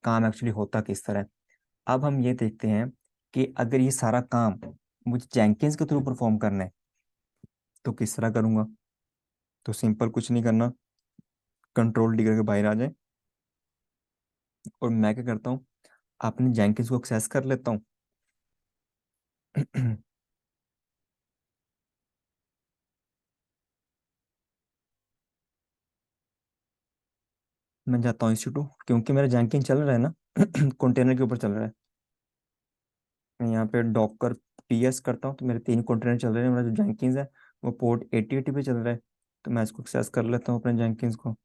काम एक्चुअली होता किस तरह है। अब हम ये देखते हैं कि अगर ये सारा काम मुझे जेंकिंस के थ्रू परफॉर्म करना है, तो किस तरह करूँगा। तो सिंपल, कुछ नहीं करना, कंट्रोल डी करके बाहर आ जाए, और मैं क्या करता हूँ, अपने जेंकिंस को एक्सेस कर लेता हूँ। मैं जाता हूँ इंस्टीट्यूट, क्योंकि मेरा जेंकिन चल रहा है ना, कंटेनर के ऊपर चल रहा है। मैं यहाँ पे डॉकर PS करता हूँ, तो मेरे 3 कंटेनर चल रहे हैं। मेरा जो जेंकिन्स है वो पोर्ट 8080 पे चल रहा है, तो मैं इसको एक्सेस कर लेता हूँ अपने जेंकिन्स को।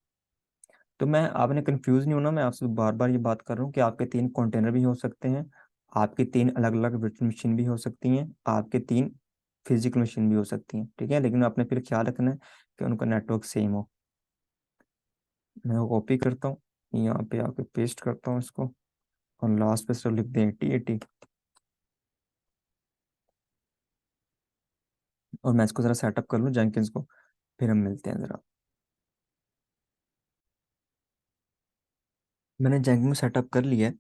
तो मैं, आपने कंफ्यूज नहीं होना, मैं आपसे बार बार ये बात कर रहा हूँ कि आपके 3 कंटेनर भी हो सकते हैं, आपकी 3 अलग अलग वर्चुअल मशीन भी हो सकती हैं, आपके 3 फिजिकल मशीन भी हो सकती हैं। ठीक है, लेकिन आपने फिर ख्याल रखना है कि उनका नेटवर्क सेम हो। मैं वो कॉपी करता हूँ, यहाँ पे आके पेस्ट करता हूँ इसको, और लास्ट पे सिर्फ लिख दें 8080, और मैं इसको ज़रा सेटअप कर लूँ जेंकिंस को, फिर हम मिलते हैं ज़रा। मैंने जेंकिंस सेटअप कर लिया है।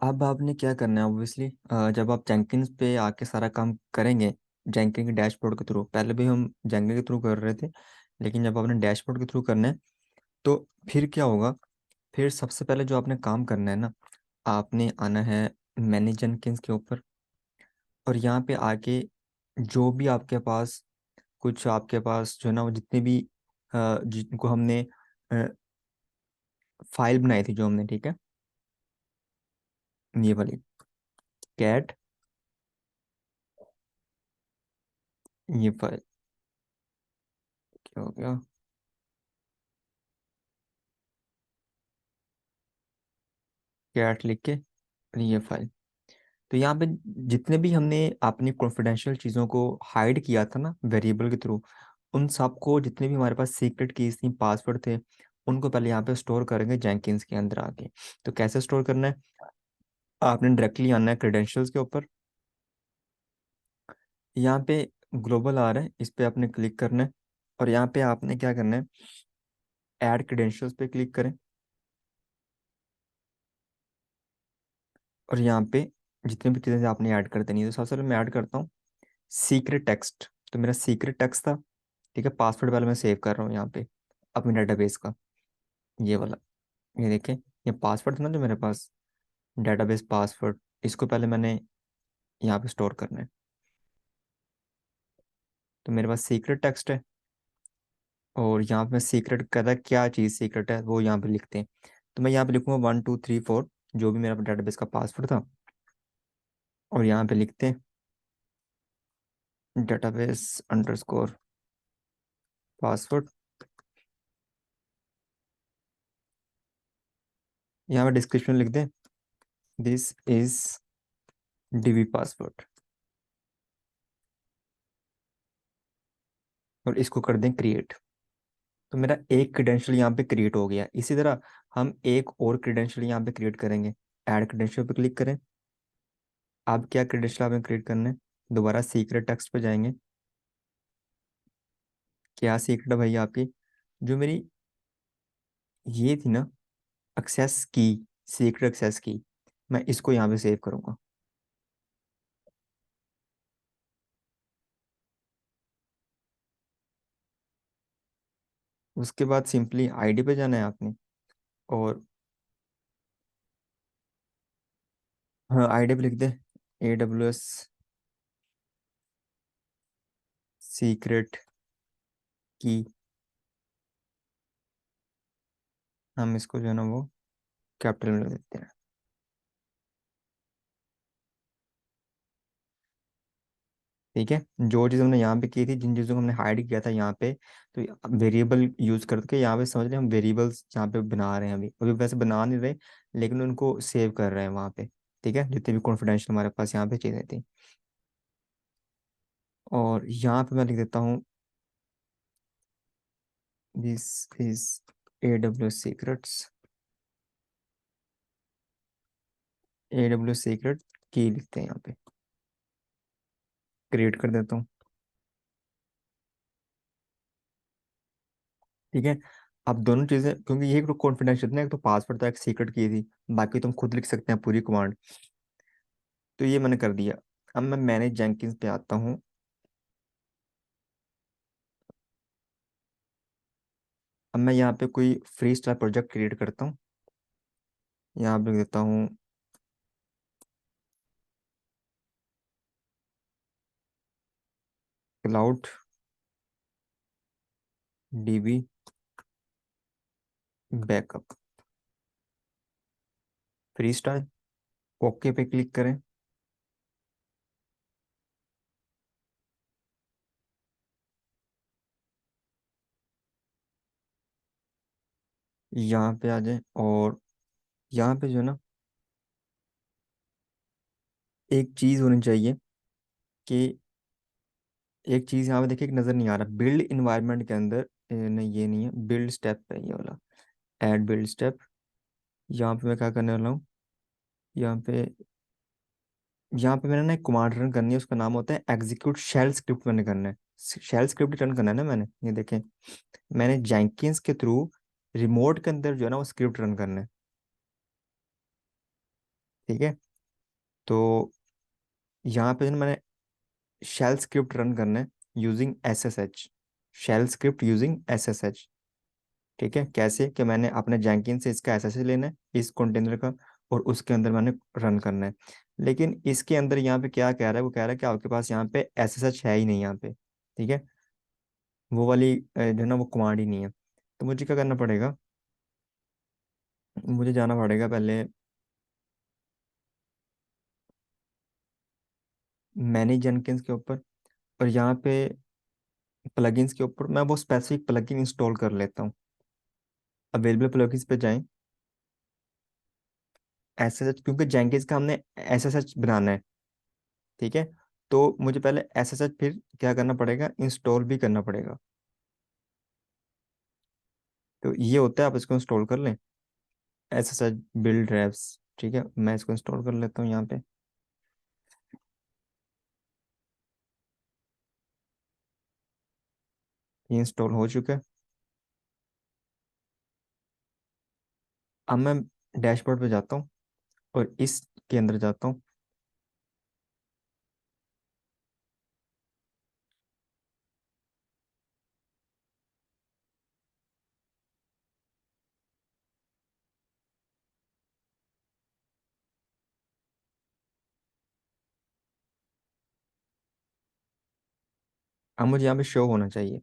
अब आपने क्या करना है, ऑब्वियसली जब आप जेंकिंस पे आके सारा काम करेंगे, जेंकिन के डैशबोर्ड के थ्रू, पहले भी हम जेंकिन के थ्रू कर रहे थे, लेकिन जब आपने डैशबोर्ड के थ्रू करना है, तो फिर क्या होगा, फिर सबसे पहले जो आपने काम करना है ना, आपने आना है मैनेज जेंकिंस के ऊपर, और यहाँ पे आके जो भी आपके पास, कुछ आपके पास जो है ना, वो जितने भी जिनको हमने फाइल बनाई थी जो हमने, ठीक है, ये वाली कैट, ये फाइल क्या हो गया, कैट लिख के, और ये फाइल। तो यहाँ पे जितने भी हमने अपनी कॉन्फिडेंशियल चीज़ों को हाइड किया था ना वेरिएबल के थ्रू, उन सबको, जितने भी हमारे पास सीक्रेट कीज थी, पासवर्ड थे, उनको पहले यहाँ पे स्टोर करेंगे जेंकिन्स के अंदर आके। तो कैसे स्टोर करना है, आपने डायरेक्टली आना है क्रेडेंशियल्स के ऊपर, यहाँ पे ग्लोबल आ रहा है, इस पे आपने क्लिक करना है, और यहाँ पे आपने क्या करना है, ऐड क्रेडेंशियल्स पे क्लिक करें, और यहाँ पे जितने भी चीज़ें आपने ऐड कर देनी है, तो सबसे पहले मैं ऐड करता हूँ सीक्रेट टेक्स्ट। तो मेरा सीक्रेट टेक्स्ट था, ठीक है, पासवर्ड पहले मैं सेव कर रहा हूँ यहाँ पे अपने डेटाबेस का, ये वाला। ये देखें, ये पासवर्ड था ना जो मेरे पास, डेटाबेस पासवर्ड, इसको पहले मैंने यहाँ पे स्टोर करना है। तो मेरे पास सीक्रेट टेक्स्ट है, और यहाँ पे सीक्रेट कर रहा है, क्या चीज़ सीक्रेट है वो यहाँ पे लिखते हैं। तो मैं यहाँ पे लिखूंगा 1 2 3 4, जो भी मेरा डेटाबेस का पासवर्ड था, और यहाँ पे लिखते हैं डेटाबेस अंडरस्कोर पासवर्ड। यहाँ पे डिस्क्रिप्शन लिख दें, दिस इज डीबी पासवर्ड, और इसको कर दें क्रिएट। तो मेरा एक क्रेडेंशियल यहाँ पे क्रिएट हो गया। इसी तरह हम एक और क्रेडेंशियल यहाँ पे क्रिएट करेंगे। ऐड क्रेडेंशियल पे क्लिक करें। अब क्या क्रेडेंशियल आपने क्रिएट करना है, दोबारा सीक्रेट टेक्स्ट पे जाएंगे। क्या सीक्रेट है भाई आपकी, जो मेरी ये थी ना, एक्सेस की, सीक्रेट एक्सेस की, मैं इसको यहाँ पे सेव करूँगा। उसके बाद सिंपली आईडी पे जाना है आपने, और हाँ आईडी पे लिख दे AWS सीक्रेट की। हम इसको जो है ना वो कैपिटल में लिख देते हैं। ठीक है, जो चीज़ हमने यहाँ पे की थी, जिन चीज़ों को हमने हाइड किया था यहाँ पे, तो वेरिएबल यूज करके यहाँ पे समझ रहे हैं, हम वेरिएबल्स यहाँ पे बना रहे हैं। अभी अभी वैसे बना नहीं रहे, लेकिन उनको सेव कर रहे हैं वहाँ पे। ठीक है, जितने भी कॉन्फिडेंशियल हमारे पास यहाँ पे चीज़ें थी। और यहाँ पे मैं लिख देता हूँ this is AWS secrets, AWS secret की लिखते हैं यहाँ पे, क्रिएट कर देता हूँ। ठीक है, अब दोनों चीज़ें, क्योंकि ये एक तो कॉन्फिडेंशियल था, एक तो पासवर्ड था, एक सीक्रेट की थी, बाकी तुम खुद लिख सकते हैं पूरी कमांड। तो ये मैंने कर दिया। अब मैं मैनेज जेंकिंस पे आता हूँ। अब मैं यहाँ पे कोई फ्री स्टाइल प्रोजेक्ट क्रिएट करता हूँ। यहाँ पे लिख देता हूँ cloud DB backup free style. Okay पे क्लिक करें। यहाँ पे आ जाए, और यहाँ पे जो है ना, एक चीज़ होनी चाहिए कि, एक चीज़ यहाँ पे देखिए, एक नज़र नहीं आ रहा बिल्ड इन्वायरमेंट के अंदर। नहीं ये नहीं है, बिल्ड स्टेप है ये वाला, ऐड बिल्ड स्टेप। यहाँ पे मैं क्या करने वाला हूँ, यहाँ पे, यहाँ पे मैंने ना एक कमांड रन करनी है, उसका नाम होता है एग्जीक्यूट शेल स्क्रिप्ट। मैंने करना है शेल स्क्रिप्ट रन करना है ना मैंने, ये देखें, मैंने जेंकिंस के थ्रू रिमोट के अंदर जो है ना वो स्क्रिप्ट रन करना है। ठीक है, तो यहाँ पे जो है ना मैंने शेल स्क्रिप्ट रन करना है using SSH, shell script using SSH। ठीक है, कैसे कि मैंने अपने जेंकिन से इसका SSH लेना है, इस कंटेनर का, और उसके अंदर मैंने रन करना है। लेकिन इसके अंदर यहाँ पे क्या कह रहा है, वो कह रहा है कि आपके पास यहाँ पे SSH है ही नहीं यहाँ पे। ठीक है, वो वाली जो है ना वो कमांड ही नहीं है। तो मुझे क्या करना पड़ेगा, मुझे जाना पड़ेगा पहले मैनेज जेनकिंस के ऊपर, और यहाँ पे प्लगइन्स के ऊपर मैं वो स्पेसिफिक प्लगइन इंस्टॉल कर लेता हूँ। अवेलेबल प्लगइन्स पे जाएं, SSH, क्योंकि जेंकिंस का हमने SSH बनाना है। ठीक है, तो मुझे पहले SSH फिर क्या करना पड़ेगा, इंस्टॉल भी करना पड़ेगा। तो ये होता है, आप इसको इंस्टॉल कर लें, SSH बिल्ड रैप्स। ठीक है, मैं इसको इंस्टॉल कर लेता हूँ यहाँ पे। ये इंस्टॉल हो चुका है। अब मैं डैशबोर्ड पे जाता हूँ, और इसके अंदर जाता हूँ। अब मुझे यहाँ पे शो होना चाहिए।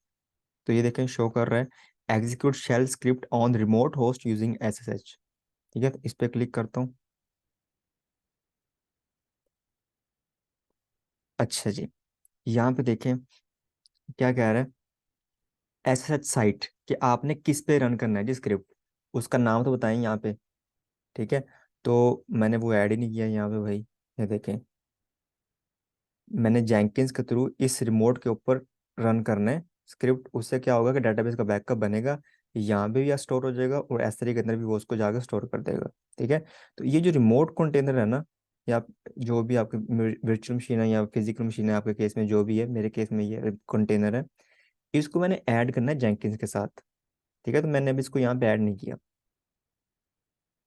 तो ये देखें शो कर रहा है, execute shell script on remote host using SSH। ठीक है, तो इस पे क्लिक करता हूँ। अच्छा जी, यहाँ पे देखें क्या कह रहा है, SSH साइट कि आपने किस पे रन करना है जी स्क्रिप्ट, उसका नाम तो बताएं यहाँ पे। ठीक है, तो मैंने वो ऐड ही नहीं किया यहाँ पे भाई। ये देखें, मैंने जेंकिंस के थ्रू इस रिमोट के ऊपर रन करना है स्क्रिप्ट। उससे क्या होगा कि डेटाबेस का बैकअप बनेगा, यहाँ पे भी स्टोर हो जाएगा और S3 के अंदर भी वो उसको जाकर स्टोर कर देगा। ठीक है, तो ये जो रिमोट कंटेनर है ना, या जो भी आपकी वर्चुअल मशीन है या फिजिकल मशीन है, आपके केस में जो भी है, मेरे केस में ये कंटेनर है, इसको मैंने ऐड करना है जेंकिंस के साथ। ठीक है, तो मैंने अभी इसको यहाँ पे ऐड नहीं किया।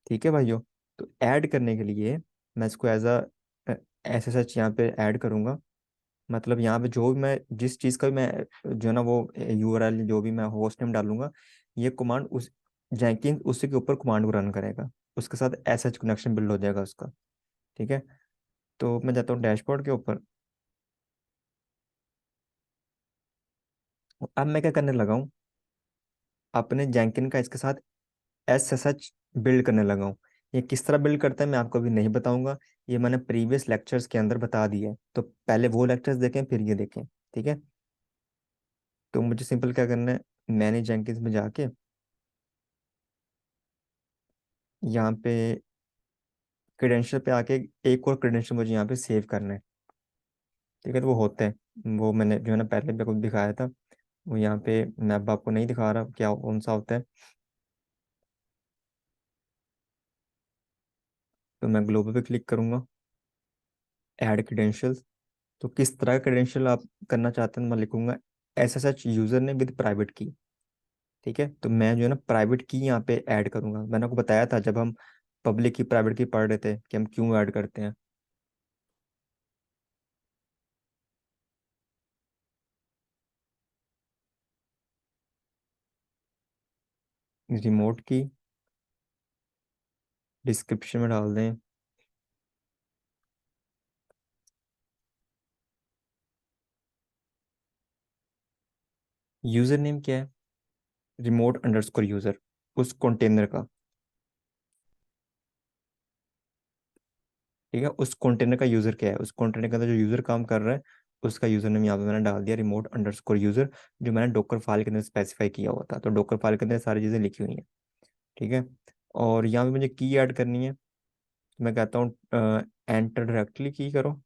ठीक है भाइयों, तो ऐड करने के लिए मैं इसको एज अ SSH यहाँ पे ऐड करूँगा। मतलब यहाँ पे जो भी मैं जिस चीज़ का भी मैं जो है ना वो URL जो भी मैं होस्ट नेम डालूंगा, ये कमांड उस जेंकिंस उसी के ऊपर कमांड को रन करेगा, उसके साथ SSH कनेक्शन बिल्ड हो जाएगा उसका। ठीक है, तो मैं जाता हूँ डैशबोर्ड के ऊपर। अब मैं क्या करने लगा हूँ, अपने जेंकिन का इसके साथ SSH बिल्ड करने लगा हूँ। ये किस तरह बिल्ड करता है मैं आपको अभी नहीं बताऊंगा, ये मैंने प्रीवियस लेक्चर्स के अंदर बता दिया है, तो पहले वो लेक्चर्स देखें फिर ये देखें। ठीक है, तो मुझे सिंपल क्या करना है, मैंने जेंकिन्स में जाके यहाँ पे क्रेडेंशियल पे आके एक और क्रेडेंशियल मुझे यहाँ पे सेव करना है। ठीक है, तो वो होते हैं, वो मैंने जो है ना पहले भी आपको दिखाया था, वो यहाँ पे मैं अब आपको नहीं दिखा रहा क्या कौन सा होता है। तो मैं ग्लोबल पे क्लिक करूंगा, ऐड क्रेडेंशियल्स। तो किस तरह का क्रेडेंशियल आप करना चाहते हैं मैं लिखूंगा SSH यूजर ने विद प्राइवेट की। ठीक है, तो मैं जो है ना प्राइवेट की यहाँ पे ऐड करूंगा। मैंने आपको बताया था जब हम पब्लिक की प्राइवेट की पढ़ रहे थे कि हम क्यों ऐड करते हैं। रिमोट की डिस्क्रिप्शन में डाल दें, यूजर नेम क्या है, रिमोट अंडरस्कोर यूजर, उस कंटेनर का। ठीक है, उस कंटेनर का यूजर क्या है, उस कंटेनर के अंदर जो यूजर काम कर रहा है उसका यूजर नेम यहाँ पे मैंने डाल दिया रिमोट अंडरस्कोर यूजर, जो मैंने डॉकर फाइल के अंदर स्पेसिफाई किया हुआ था। तो डॉकर फाइल के अंदर सारी चीज़ें लिखी हुई हैं। ठीक है, और यहाँ पे मुझे की ऐड करनी है, तो मैं कहता हूँ एंटर डायरेक्टली की करो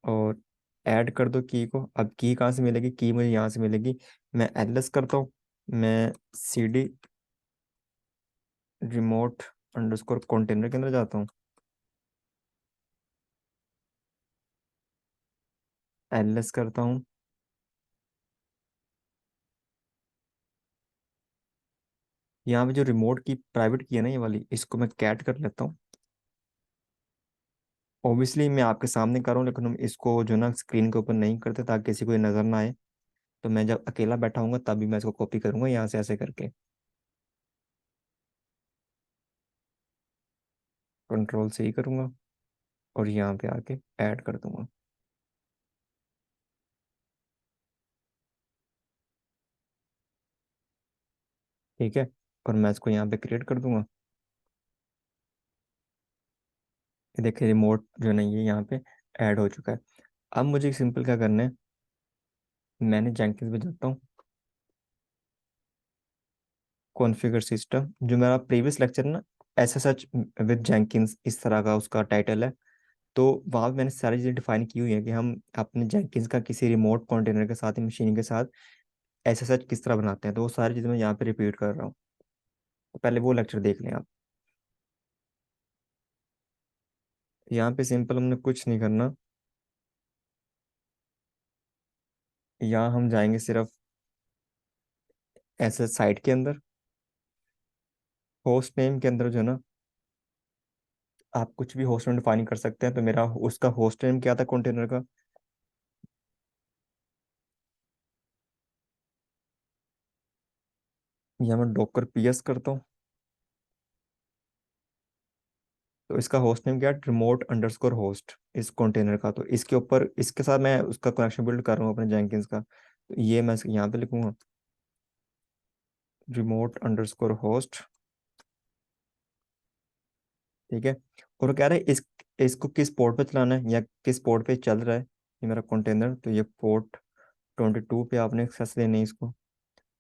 और ऐड कर दो की को। अब की कहाँ से मिलेगी, की मुझे यहाँ से मिलेगी। मैं एलएस करता हूँ, मैं CD रिमोट अंडरस्कोर कंटेनर के अंदर जाता हूँ, एलएस करता हूँ। यहाँ पे जो रिमोट की प्राइवेट की है ना ये वाली, इसको मैं कैट कर लेता हूँ। ऑब्वियसली मैं आपके सामने कर रहा हूँ, लेकिन हम इसको जो ना स्क्रीन के ऊपर नहीं करते ताकि किसी को ये नजर ना आए। तो मैं जब अकेला बैठा हूँगा तभी मैं इसको कॉपी करूंगा यहाँ से ऐसे करके, कंट्रोल से ही करूंगा और यहाँ पे आके ऐड कर दूंगा। ठीक है, और मैं इसको यहाँ पे क्रिएट कर दूंगा। ये देखिए रिमोट जो है ना ये यहाँ पे ऐड हो चुका है। अब मुझे सिंपल क्या करना है, मैंने जेंकिन्स पे जाता हूँ, कॉन्फ़िगर सिस्टम, जो मेरा प्रीवियस लेक्चर ना SSH विद जेंकिन्स इस तरह का उसका टाइटल है। तो वहाँ पे मैंने सारी चीज़ें डिफाइन की हुई है कि हम अपने जेंकिन्स का किसी रिमोट कंटेनर के साथ मशीन के साथ SSH किस तरह बनाते हैं। तो वो सारी चीज़ें मैं यहाँ पे रिपीट कर रहा हूँ, तो पहले वो लेक्चर देख लें आप। यहाँ पे सिंपल हमने कुछ नहीं करना, यहाँ हम जाएंगे सिर्फ SSH साइट के अंदर, होस्ट नेम के अंदर जो है ना आप कुछ भी होस्ट नेम डिफाइन कर सकते हैं। तो मेरा उसका होस्ट नेम क्या था कंटेनर का, यहाँ मैं डॉकर PS करता हूँ। तो इसका होस्ट नेम क्या है, रिमोट अंडरस्कोर होस्ट, इस कंटेनर का। तो इसके ऊपर, इसके साथ मैं उसका कनेक्शन बिल्ड कर रहा हूँ अपने जेंकिंस का, तो ये मैं यहाँ पे लिखूंगा रिमोट अंडरस्कोर होस्ट। ठीक है। और वो कह रहा है इसको किस पोर्ट पे चलाना है या किस पोर्ट पे चल रहा है ये मेरा कंटेनर, तो ये पोर्ट 22 पे आपने एक्सेस देनी है इसको।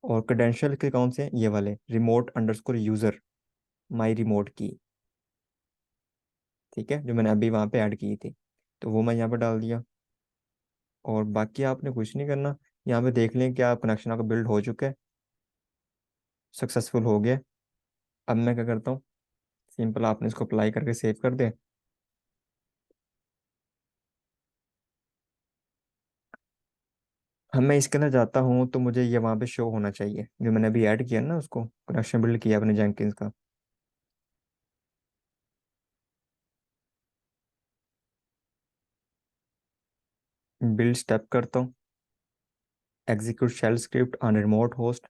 और क्रेडेंशियल के कौन से हैं, ये वाले रिमोट अंडरस्कोर यूजर माई रिमोट की। ठीक है, जो मैंने अभी वहाँ पे ऐड की थी, तो वो मैं यहाँ पे डाल दिया। और बाकी आपने कुछ नहीं करना, यहाँ पे देख लें क्या कनेक्शन आपका बिल्ड हो चुका है, सक्सेसफुल हो गया। अब मैं क्या करता हूँ, सिंपल आपने इसको अप्लाई करके सेव कर दे। अब मैं इसके अंदर जाता हूँ तो मुझे ये वहाँ पे शो होना चाहिए, जो मैंने अभी ऐड किया ना, उसको कनेक्शन बिल्ड किया अपने जेंकिंस का। बिल्ड स्टेप करता हूँ, execute shell script on remote host.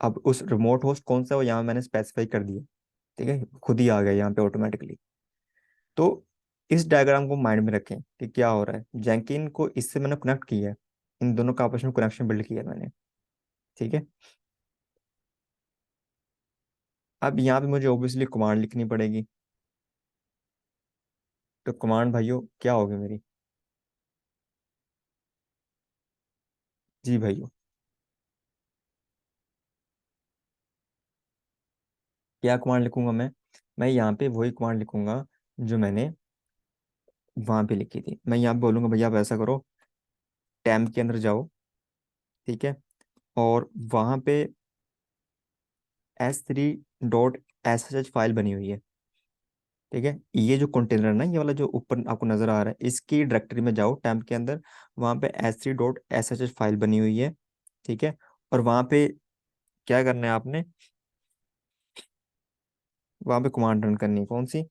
अब उस रिमोट होस्ट कौन सा है वो यहाँ मैंने स्पेसिफाई कर दिया। ठीक है, खुद ही आ गया यहाँ पे ऑटोमेटिकली। तो इस डायग्राम को माइंड में रखें कि क्या हो रहा है, जेंकिन को इससे मैंने कनेक्ट किया है, इन दोनों का आपस में कनेक्शन बिल्ड किया है मैंने। ठीक है। अब यहाँ पे मुझे ऑब्वियसली कमांड लिखनी पड़ेगी। तो कमांड भाइयों क्या होगी मेरी, जी भाइयों, क्या कमांड लिखूंगा मैं यहाँ पे वही कमांड लिखूंगा जो मैंने वहां पे लिखी थी। मैं यहाँ पे बोलूंगा भैया आप ऐसा करो, टैम्प के अंदर जाओ। ठीक है। और वहां पे S3.sh फाइल बनी हुई है। ठीक है, ये जो कंटेनर है ना, ये वाला जो ऊपर आपको नजर आ रहा है, इसकी डायरेक्टरी में जाओ टैम्प के अंदर। वहां पे S3.sh फाइल बनी हुई है। ठीक है। और वहां पे क्या करना है आपने, वहां पे कमांड रन करनी है कौन सी,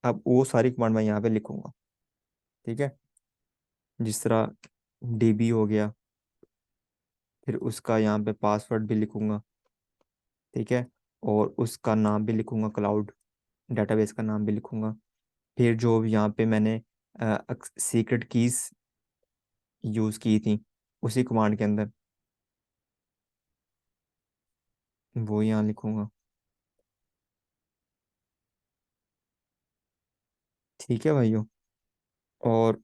अब वो सारी कमांड मैं यहाँ पे लिखूंगा। ठीक है, जिस तरह डीबी हो गया, फिर उसका यहाँ पे पासवर्ड भी लिखूंगा। ठीक है। और उसका नाम भी लिखूंगा, क्लाउड डेटाबेस का नाम भी लिखूंगा। फिर जो यहाँ पे मैंने सीक्रेट कीज यूज़ की थी उसी कमांड के अंदर, वो यहाँ लिखूंगा। ठीक है भाइयों। और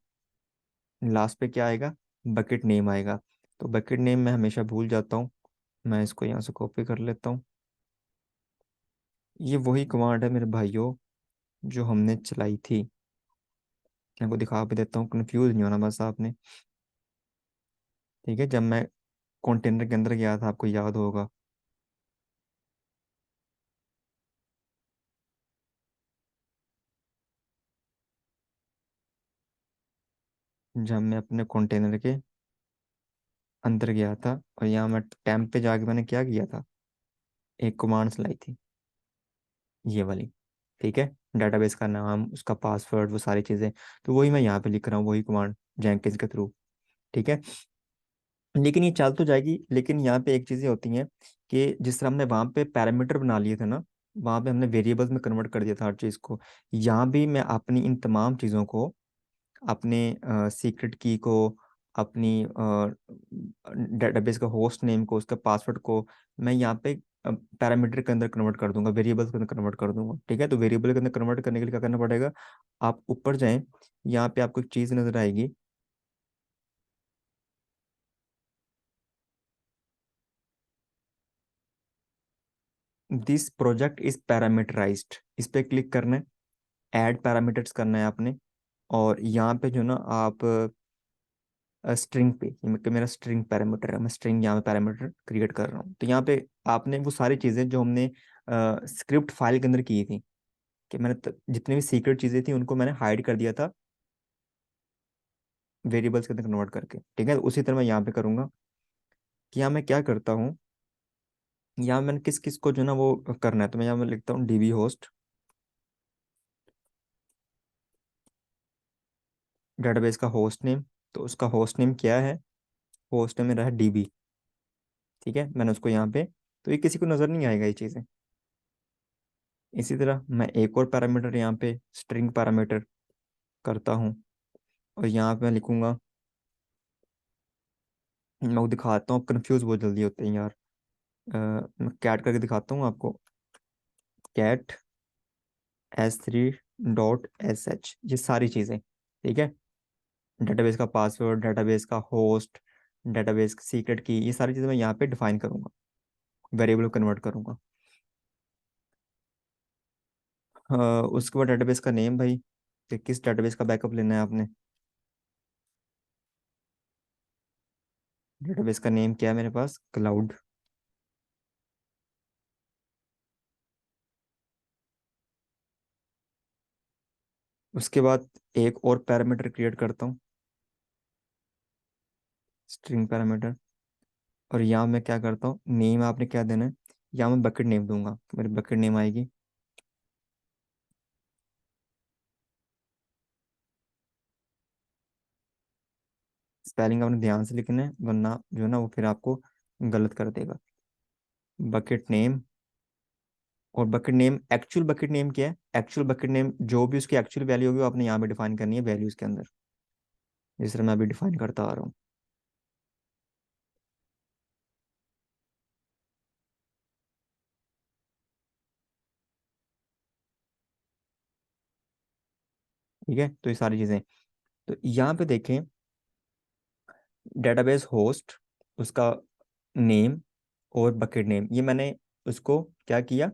लास्ट पे क्या आएगा, बकेट नेम आएगा। तो बकेट नेम मैं हमेशा भूल जाता हूँ, मैं इसको यहाँ से कॉपी कर लेता हूँ। ये वही कमांड है मेरे भाइयों जो हमने चलाई थी। मैं आपको दिखा भी देता हूँ, कंफ्यूज नहीं होना बस आपने। ठीक है, जब मैं कंटेनर के अंदर गया था, आपको याद होगा, जब मैं अपने कंटेनर के अंदर गया था और यहाँ मैं टैम्प पे जाके मैंने क्या किया था, एक कमांड चलाई थी, ये वाली। ठीक है, डेटाबेस का नाम, उसका पासवर्ड, वो सारी चीज़ें, तो वही मैं यहाँ पे लिख रहा हूँ, वही कमांड जेंकिन्स के थ्रू। ठीक है। लेकिन ये चल तो जाएगी, लेकिन यहाँ पे एक चीज़ें होती हैं कि जिस तरह हमने वहाँ पे पैरामीटर बना लिए थे ना, वहाँ पे हमने वेरिएबल्स में कन्वर्ट कर दिया था हर चीज़ को। यहाँ भी मैं अपनी इन तमाम चीज़ों को, अपने सीक्रेट की को, अपनी डेटाबेस का होस्ट नेम को, उसका पासवर्ड को, मैं यहाँ पे पैरामीटर के अंदर कन्वर्ट कर दूंगा, वेरिएबल्स के अंदर कन्वर्ट कर दूंगा। ठीक है, तो वेरिएबल के अंदर कन्वर्ट करने के लिए क्या करना पड़ेगा, आप ऊपर जाएं, यहाँ पे आपको एक चीज़ नजर आएगी, दिस प्रोजेक्ट इज पैरामीटराइज्ड, इस पे क्लिक करना है, ऐड पैरामीटर्स करना है आपने। और यहाँ पे जो ना आप स्ट्रिंग पे, ये मेरा स्ट्रिंग पैरामीटर है, मैं स्ट्रिंग यहाँ पे पैरामीटर क्रिएट कर रहा हूँ। तो यहाँ पे आपने वो सारी चीज़ें जो हमने स्क्रिप्ट फाइल के अंदर की थी, कि मैंने जितनी भी सीक्रेट चीज़ें थी उनको मैंने हाइड कर दिया था वेरिएबल्स के अंदर कन्वर्ट करके। ठीक है, उसी तरह मैं यहाँ पे करूँगा कि यहाँ मैं क्या करता हूँ, यहाँ मैंने किस किस को जो ना वो करना है, तो मैं यहाँ पे लिखता हूँ डीबी होस्ट, डेटाबेस का होस्ट नेम। तो उसका होस्ट नेम क्या है, होस्ट नेम मेरा है डीबी। ठीक है, मैंने उसको यहाँ पे, तो ये किसी को नज़र नहीं आएगा ये चीज़ें। इसी तरह मैं एक और पैरामीटर यहाँ पे स्ट्रिंग पैरामीटर करता हूँ, और यहाँ पे मैं लिखूंगा, मैं वो दिखाता हूँ, कंफ्यूज बहुत जल्दी होते हैं यार। मैं कैट करके दिखाता हूँ आपको। कैट S3 डॉट sh, ये सारी चीज़ें, ठीक है। डेटाबेस का पासवर्ड, डेटाबेस का होस्ट, डेटाबेस की सीक्रेट की, ये सारी चीज़ें मैं यहाँ पे डिफाइन करूँगा, वेरिएबल कन्वर्ट करूँगा। उसके बाद डेटाबेस का नेम भाई, कि किस डेटाबेस का बैकअप लेना है आपने। डेटाबेस का नेम क्या है मेरे पास, क्लाउड। उसके बाद एक और पैरामीटर क्रिएट करता हूँ, स्ट्रिंग पैरामीटर। और यहाँ मैं क्या करता हूँ, नेम आपने क्या देना है, यहाँ मैं बकेट नेम दूंगा, मेरी बकेट नेम आएगी। स्पेलिंग आपने ध्यान से लिखना है, वरना जो है ना वो फिर आपको गलत कर देगा। बकेट नेम, और bucket name, actual bucket name क्या है, एक्चुअल बकेट नेम जो भी उसकी एक्चुअल वैल्यू होगी वो आपने यहाँ पे डिफाइन करनी है वैल्यूज के अंदर, जिस तरह मैं अभी डिफाइन करता आ रहा हूँ। ठीक है, तो ये सारी चीजें, तो यहाँ पे देखें, डेटाबेस होस्ट, उसका नेम और बकेट नेम, ये मैंने उसको क्या किया,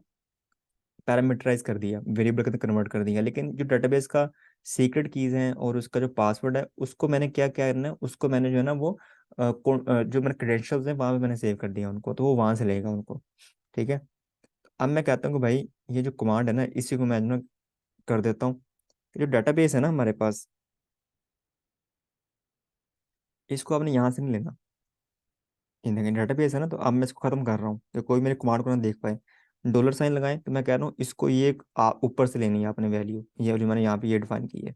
पैरामीटराइज कर दिया, वेरिएबल के अंदर कन्वर्ट कर दिया। लेकिन जो डेटाबेस का सीक्रेट कीज हैं और उसका जो पासवर्ड है, उसको मैंने क्या क्या करना है, उसको मैंने जो है ना वो जो मैंने क्रेडेंशियल्स हैं वहाँ पे मैंने सेव कर दिया उनको, तो वो वहाँ से लेगा उनको। ठीक है। अब मैं कहता हूँ कि भाई ये जो कमांड है ना, इसी को मैं जो ना कर देता हूँ। जो डेटाबेस है ना हमारे पास, इसको आपने यहाँ से नहीं लेना। ये देखिए डेटाबेस है ना, तो अब मैं इसको खत्म कर रहा हूँ तो कोई मेरे कमांड को ना देख पाए। डॉलर साइन लगाएं, तो मैं कह रहा हूँ इसको ये ऊपर से लेनी है आपने वैल्यू, ये जो मैंने यहाँ पे ये डिफाइन की है।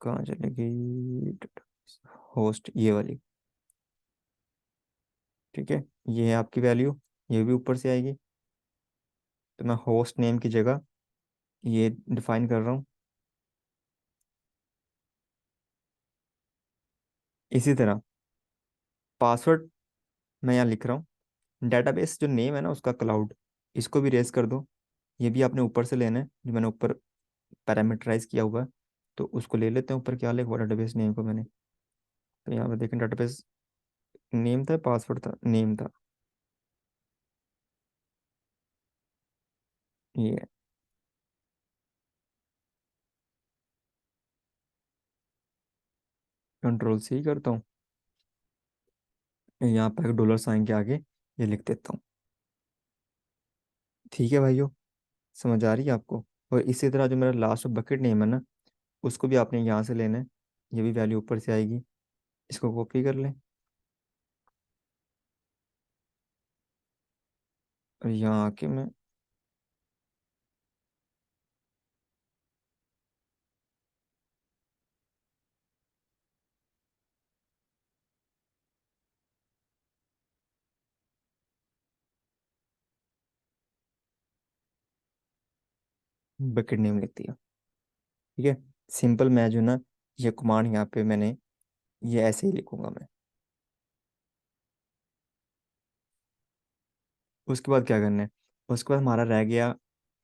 कहाँ चलेगी, होस्ट ये वाली। ठीक है, ये है आपकी वैल्यू, ये भी ऊपर से आएगी। तो मैं होस्ट नेम की जगह ये डिफाइन कर रहा हूँ। इसी तरह पासवर्ड मैं यहाँ लिख रहा हूँ। डेटाबेस जो नेम है ना उसका क्लाउड, इसको भी रेस कर दो। ये भी आपने ऊपर से लेना है, जो मैंने ऊपर पैरामीटराइज किया हुआ है। तो उसको ले लेते हैं ऊपर, क्या लिखा हुआ डेटाबेस नेम को मैंने। तो यहाँ पे देखें, डेटाबेस नेम था, पासवर्ड था, नेम था, ये कंट्रोल सी करता हूँ, यहाँ पर डॉलर साइन के आगे ये लिख देता हूँ। ठीक है भाइयों, समझ आ रही है आपको। और इसी तरह जो मेरा लास्ट बकेट नेम है ना, उसको भी आपने यहाँ से लेना है, ये भी वैल्यू ऊपर से आएगी। इसको कॉपी कर लें, और यहाँ आके मैं बकेट नेम लिख दिया। ठीक है, सिंपल मैं जो ना ये कमांड यहाँ पे मैंने ये ऐसे ही लिखूंगा मैं। उसके बाद क्या करना है, उसके बाद हमारा रह गया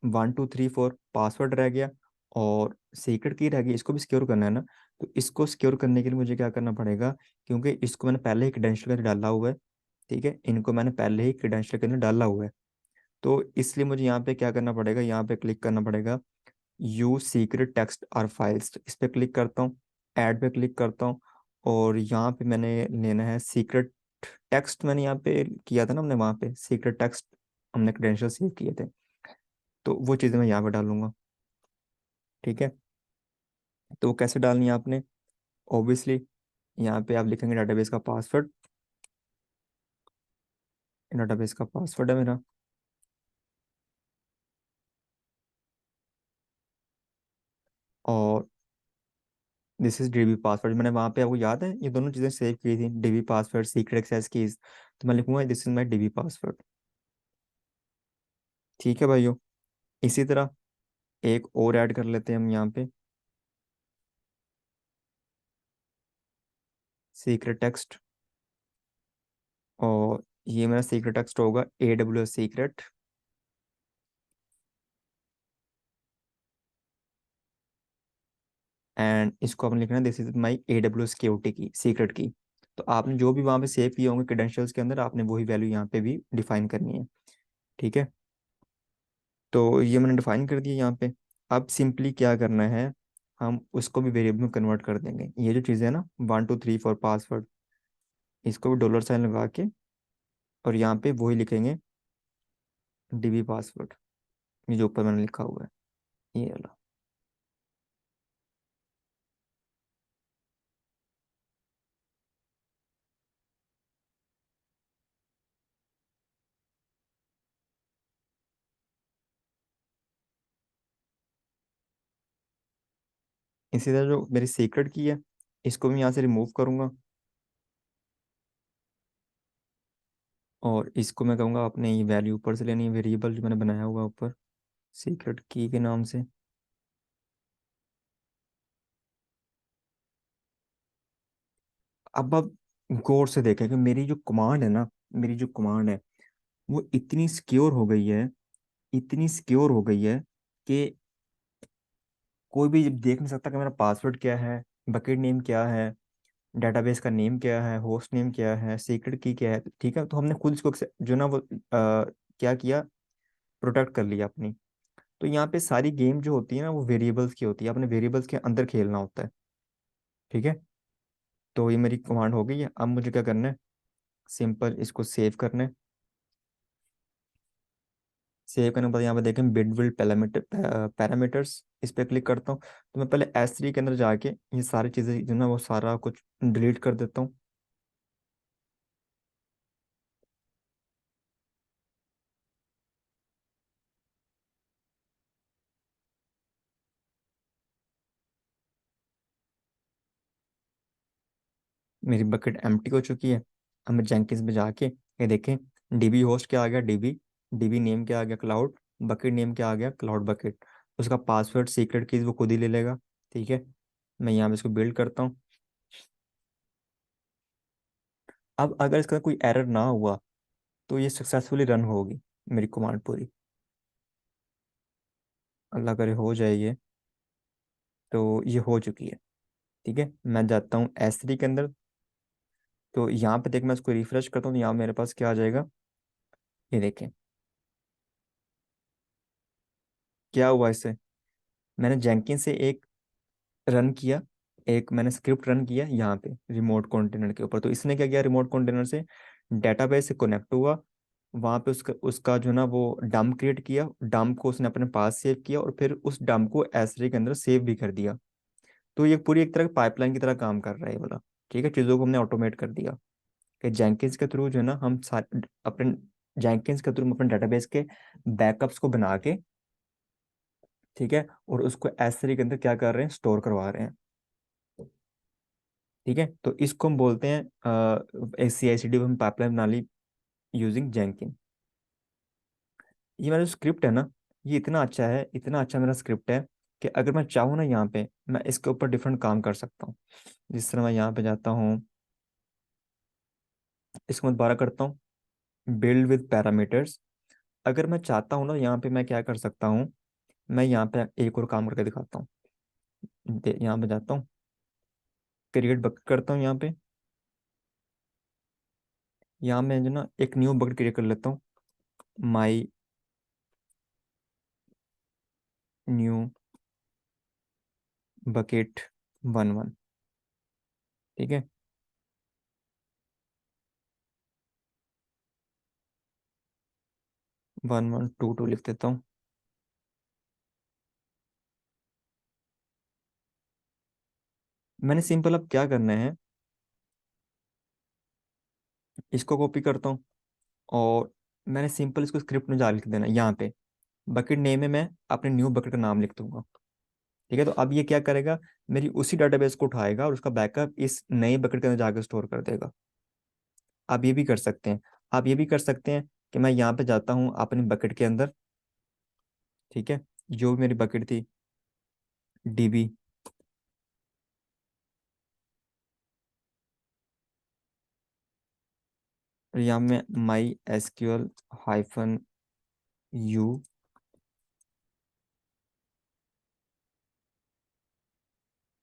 1 2 3 4, पासवर्ड रह गया, और सीक्रेट की रह गई, इसको भी सिक्योर करना है ना। तो इसको सिक्योर करने के लिए मुझे क्या करना पड़ेगा, क्योंकि इसको मैंने पहले ही क्रेडेंशियल के अंदर डाला हुआ है। ठीक है, इनको मैंने पहले ही क्रेडेंशियल के अंदर डाला हुआ है। तो इसलिए मुझे यहाँ पे क्या करना पड़ेगा, यहाँ पे क्लिक करना पड़ेगा, use secret text or files, इस पे क्लिक करता हूँ, ऐड पे क्लिक करता हूँ। और यहाँ पे मैंने लेना है सीक्रेट टेक्स्ट, मैंने यहाँ पे किया था ना, हमने वहाँ पे सीक्रेट टेक्स्ट हमने क्रेडेंशियल सेव किए थे, तो वो चीज़ें मैं यहाँ पे डालूंगा। ठीक है, तो वो कैसे डालनी है आपने, ऑब्वियसली यहाँ पे आप लिखेंगे डेटाबेस का पासवर्ड, डेटाबेस का पासवर्ड है मेरा, और दिस इज डीबी पासवर्ड। मैंने वहाँ पे, आपको याद है ये दोनों चीज़ें सेव की थी, DB password, secret access keys, तो मैं लिखूंगा this is my DB password. ठीक है भाइयों। इसी तरह एक और ऐड कर लेते हैं हम यहाँ पे, सीक्रेट टेक्स्ट। और ये मेरा सीक्रेट टेक्स्ट होगा AWS सीक्रेट। एंड इसको आपने लिखना है, this is my AWS security की, सीक्रेट की। तो आपने जो भी वहाँ पे सेव किए होंगे क्रेडेंशियल्स के अंदर, आपने वही वैल्यू यहाँ पे भी डिफाइन करनी है। ठीक है, तो ये मैंने डिफाइन कर दिया यहाँ पे। अब सिंपली क्या करना है, हम उसको भी वेरिएबल में कन्वर्ट कर देंगे। ये जो चीज़ें है ना, 1 2 3 4 पासवर्ड, इसको भी डॉलर साइन लगा के, और यहाँ पे वही लिखेंगे, DB पासवर्ड, ये जो ऊपर मैंने लिखा हुआ है ये वाला। इसी तरह जो मेरी सीक्रेट की है, इसको भी यहाँ से रिमूव करूँगा, और इसको मैं कहूँगा अपने ये वैल्यू ऊपर से लेनी है, वेरिएबल जो मैंने बनाया हुआ है ऊपर सीक्रेट की के नाम से। अब आप गौर से देखें कि मेरी जो कमांड है ना, मेरी जो कमांड है वो इतनी सिक्योर हो गई है, इतनी सिक्योर हो गई है कि कोई भी देख नहीं सकता कि मेरा पासवर्ड क्या है, बकेट नेम क्या है, डेटाबेस का नेम क्या है, होस्ट नेम क्या है, सीक्रेट की क्या है। ठीक है, तो हमने खुद इसको जो ना वो क्या किया, प्रोटेक्ट कर लिया अपनी। तो यहाँ पे सारी गेम जो होती है ना, वो वेरिएबल्स की होती है, अपने वेरिएबल्स के अंदर खेलना होता है। ठीक है, तो ये मेरी कमांड हो गई है। अब मुझे क्या करना है, सिंपल इसको सेव करना है। सेव करने के बाद यहाँ पे देखें बिल्ड पैरामीटर, पैरामीटर्स, इस पर क्लिक करता हूँ। तो मैं पहले S3 के अंदर जाके ये सारी चीज़ें जो ना वो सारा कुछ डिलीट कर देता हूँ। मेरी बकेट एम्प्टी हो चुकी है। अब मैं जेंकिंस में जाके ये देखें, DB होस्ट क्या आ गया, DB नेम क्या आ गया, क्लाउड, बकेट नेम क्या आ गया, क्लाउड बकेट। उसका पासवर्ड सीक्रेट कीज वो खुद ही ले लेगा। ठीक है, मैं यहाँ पे इसको बिल्ड करता हूँ। अब अगर इसका कोई एरर ना हुआ तो ये सक्सेसफुली रन होगी मेरी कमांड पूरी। अल्लाह करे हो जाए ये। तो ये हो चुकी है। ठीक है, मैं जाता हूँ S3 के अंदर। तो यहाँ पे देख, मैं इसको रिफ्रेश करता हूँ तो यहाँ मेरे पास क्या आ जाएगा, ये देखें क्या हुआ इससे। मैंने जेंकिन से एक रन किया, एक मैंने स्क्रिप्ट रन किया यहाँ पे रिमोट कंटेनर के ऊपर। तो इसने क्या किया, रिमोट कंटेनर से डेटाबेस से कनेक्ट हुआ, वहाँ पे उसका उसका जो ना वो डंप क्रिएट किया, डंप को उसने अपने पास सेव किया, और फिर उस डंप को S3 के अंदर सेव भी कर दिया। तो ये पूरी एक तरह पाइपलाइन की तरह काम कर रहा है ये वाला। ठीक है, चीज़ों को हमने ऑटोमेट कर दिया कि जेंकिंस के थ्रू जो है ना हम सारे अपने जेंकिंस के थ्रू हम अपने डेटाबेस के बैकअप्स को बना के, ठीक है, और उसको S3 के अंदर क्या कर रहे हैं, स्टोर करवा रहे हैं। ठीक है, तो इसको हम बोलते हैं CI/CD हम पाइपलाइन बना ली यूजिंग जेंकिन। ये मेरा जो स्क्रिप्ट है ना, ये इतना अच्छा है, इतना अच्छा मेरा स्क्रिप्ट है कि अगर मैं चाहूँ ना यहाँ पे मैं इसके ऊपर डिफरेंट काम कर सकता हूँ। जिस तरह मैं यहाँ पे जाता हूँ, इसको मैं दोबारा करता हूँ, बिल्ड विद पैरामीटर्स। अगर मैं चाहता हूँ ना, यहाँ पे मैं क्या कर सकता हूँ, मैं यहाँ पे एक और काम करके दिखाता हूँ। यहाँ पे जाता हूँ, क्रिएट बकेट करता हूँ यहाँ पे। यहाँ मैं जो ना एक न्यू बकेट क्रिएट कर लेता हूँ, माई न्यू बकेट 1 1। ठीक है, 1 1 2 2 लिख देता हूँ। मैंने सिंपल अब क्या करना है, इसको कॉपी करता हूँ, और मैंने सिंपल इसको स्क्रिप्ट में जा लिख देना है यहाँ पे। बकेट नेम में मैं अपने न्यू बकेट का नाम लिख दूंगा। ठीक है, तो अब ये क्या करेगा, मेरी उसी डेटाबेस को उठाएगा और उसका बैकअप इस नए बकेट के अंदर जाकर स्टोर कर देगा। आप ये भी कर सकते हैं, आप ये भी कर सकते हैं कि मैं यहाँ पे जाता हूँ अपने बकेट के अंदर, ठीक है, जो मेरी बकेट थी, डीबी, और यहाँ में माई एसक्यूएल हाइफन यू।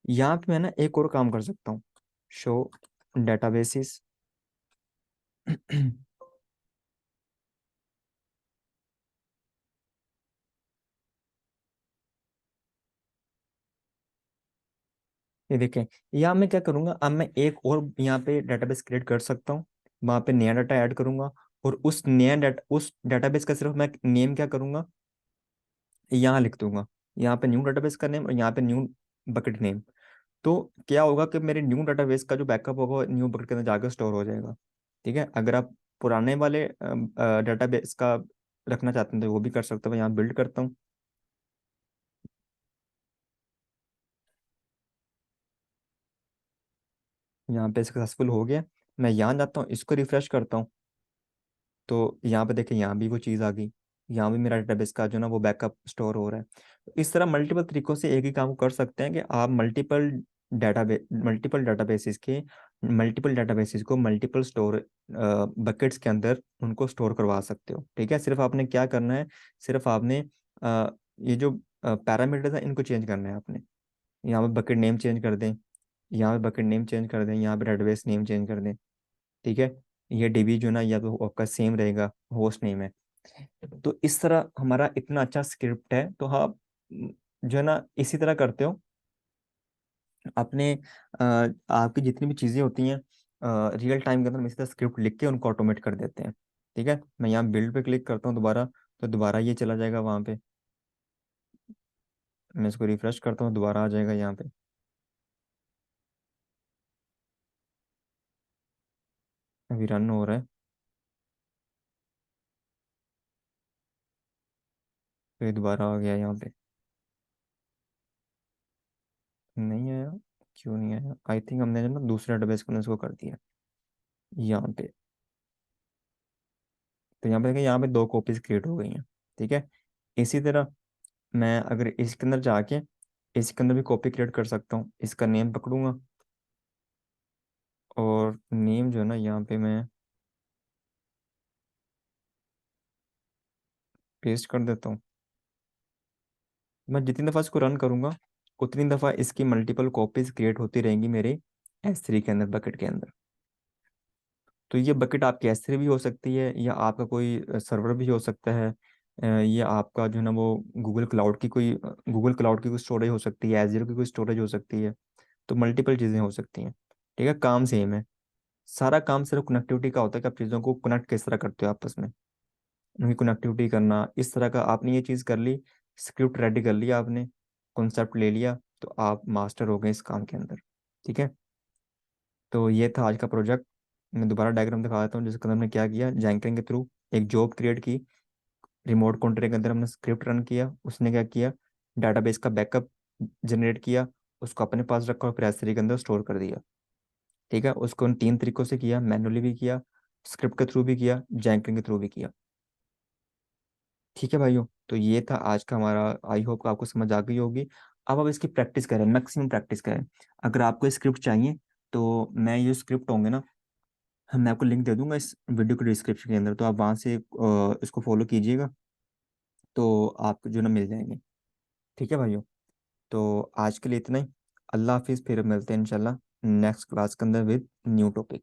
यहाँ पे मैं ना एक और काम कर सकता हूँ, शो डेटाबेसिस। ये देखें, यहाँ मैं क्या करूँगा, अब मैं एक और यहाँ पे डेटाबेस क्रिएट कर सकता हूँ, वहाँ पे नया डाटा ऐड करूँगा, और उस नया डाटा, उस डेटाबेस का सिर्फ मैं नेम क्या करूँगा, यहाँ लिख दूंगा, यहाँ पे न्यू डेटाबेस का नेम और यहाँ पे न्यू बकेट नेम। तो क्या होगा कि मेरे न्यू डेटाबेस का जो बैकअप होगा वो न्यू बकेट के अंदर जाकर स्टोर हो जाएगा। ठीक है, अगर आप पुराने वाले डेटाबेस का रखना चाहते हैं तो वो भी कर सकते हो। मैं यहाँ बिल्ड करता हूँ, यहाँ पे सक्सेसफुल हो गया। मैं यहाँ जाता हूँ, इसको रिफ्रेश करता हूँ, तो यहाँ पे देखें, यहाँ भी वो चीज़ आ गई, यहाँ भी मेरा डेटाबेस का जो ना वो बैकअप स्टोर हो रहा है। तो इस तरह मल्टीपल तरीकों से एक ही काम कर सकते हैं कि आप मल्टीपल डेटाबेसेस को मल्टीपल स्टोर बकेट्स के अंदर उनको स्टोर करवा सकते हो। ठीक है, सिर्फ आपने क्या करना है, सिर्फ आपने ये जो पैरामीटर्स हैं इनको चेंज करना है आपने। यहाँ पे बकेट नेम चेंज कर दें, यहाँ पे बकेट नेम चेंज कर दें, यहाँ पे डेटाबेस नेम चेंज कर दें। ठीक है, ये डीबी जो ना या तो आपका सेम रहेगा, होस्ट नेम है। तो इस तरह हमारा इतना अच्छा स्क्रिप्ट है। तो हाँ, जो है ना इसी तरह करते हो अपने आपकी जितनी भी चीज़ें होती हैं रियल टाइम के अंदर, हम इसी तरह स्क्रिप्ट लिख के उनको ऑटोमेट कर देते हैं। ठीक है, मैं यहाँ बिल्ड पे क्लिक करता हूँ दोबारा, तो दोबारा ये चला जाएगा वहाँ पे। मैं इसको रिफ्रेश करता हूँ, दोबारा आ जाएगा यहाँ पे। अभी रन हो रहा है, तो ये दोबारा आ गया यहाँ पे। नहीं आया, क्यों नहीं आया? आई थिंक हमने जो ना दूसरे डेटाबेस के अंदर इसको कर दिया यहाँ पे। तो यहाँ पे देखिए, यहाँ पे दो कॉपीज क्रिएट हो गई हैं। ठीक है, इसी तरह मैं अगर इसके अंदर जाके इसके अंदर भी कॉपी क्रिएट कर सकता हूँ। इसका नेम पकड़ूंगा, और नेम जो है ना यहाँ पे मैं पेस्ट कर देता हूँ। मैं जितनी दफ़ा इसको रन करूंगा उतनी दफ़ा इसकी मल्टीपल कॉपीज क्रिएट होती रहेंगी मेरे S3 के अंदर, बकेट के अंदर। तो ये बकेट आपकी S3 भी हो सकती है, या आपका कोई सर्वर भी हो सकता है, या आपका जो है ना वो गूगल क्लाउड की कोई स्टोरेज हो सकती है, एजर की कोई स्टोरेज हो सकती है। तो मल्टीपल चीज़ें हो सकती हैं। ठीक है, काम सेम है। सारा काम सिर्फ कनेक्टिविटी का होता है कि आप चीज़ों को कनेक्ट किस तरह करते हो आपस में, उनकी कनेक्टिविटी करना। इस तरह का आपने ये चीज़ कर ली, स्क्रिप्ट रेडी कर लिया आपने, कॉन्सेप्ट ले लिया, तो आप मास्टर हो गए इस काम के अंदर। ठीक है, तो ये था आज का प्रोजेक्ट। मैं दोबारा डायग्राम दिखा देता हूँ जिसके अंदर हमने क्या किया। जैंकरिंग के थ्रू एक जॉब क्रिएट की, रिमोट कंट्रोल के अंदर हमने स्क्रिप्ट रन किया, उसने क्या किया, डाटाबेस का बैकअप जनरेट किया, उसको अपने पास रखा और फिर S3 के अंदर स्टोर कर दिया। ठीक है, उसको उन तीन तरीकों से किया, मैनुअली भी किया, स्क्रिप्ट के थ्रू भी किया, जैंकरिंग के थ्रू भी किया। ठीक है भाइयों, तो ये था आज का हमारा। आई होप आपको समझ आ गई होगी। अब आप इसकी प्रैक्टिस करें, मैक्सिमम प्रैक्टिस करें। अगर आपको स्क्रिप्ट चाहिए तो मैं ये स्क्रिप्ट होंगे ना, मैं आपको लिंक दे दूंगा इस वीडियो के डिस्क्रिप्शन के अंदर, तो आप वहाँ से इसको फॉलो कीजिएगा, तो आपको जो ना मिल जाएंगे। ठीक है भाइयों, तो आज के लिए इतना ही। अल्लाह हाफिज़, फिर मिलते हैं इंशाल्लाह नेक्स्ट क्लास के अंदर विद न्यू टॉपिक।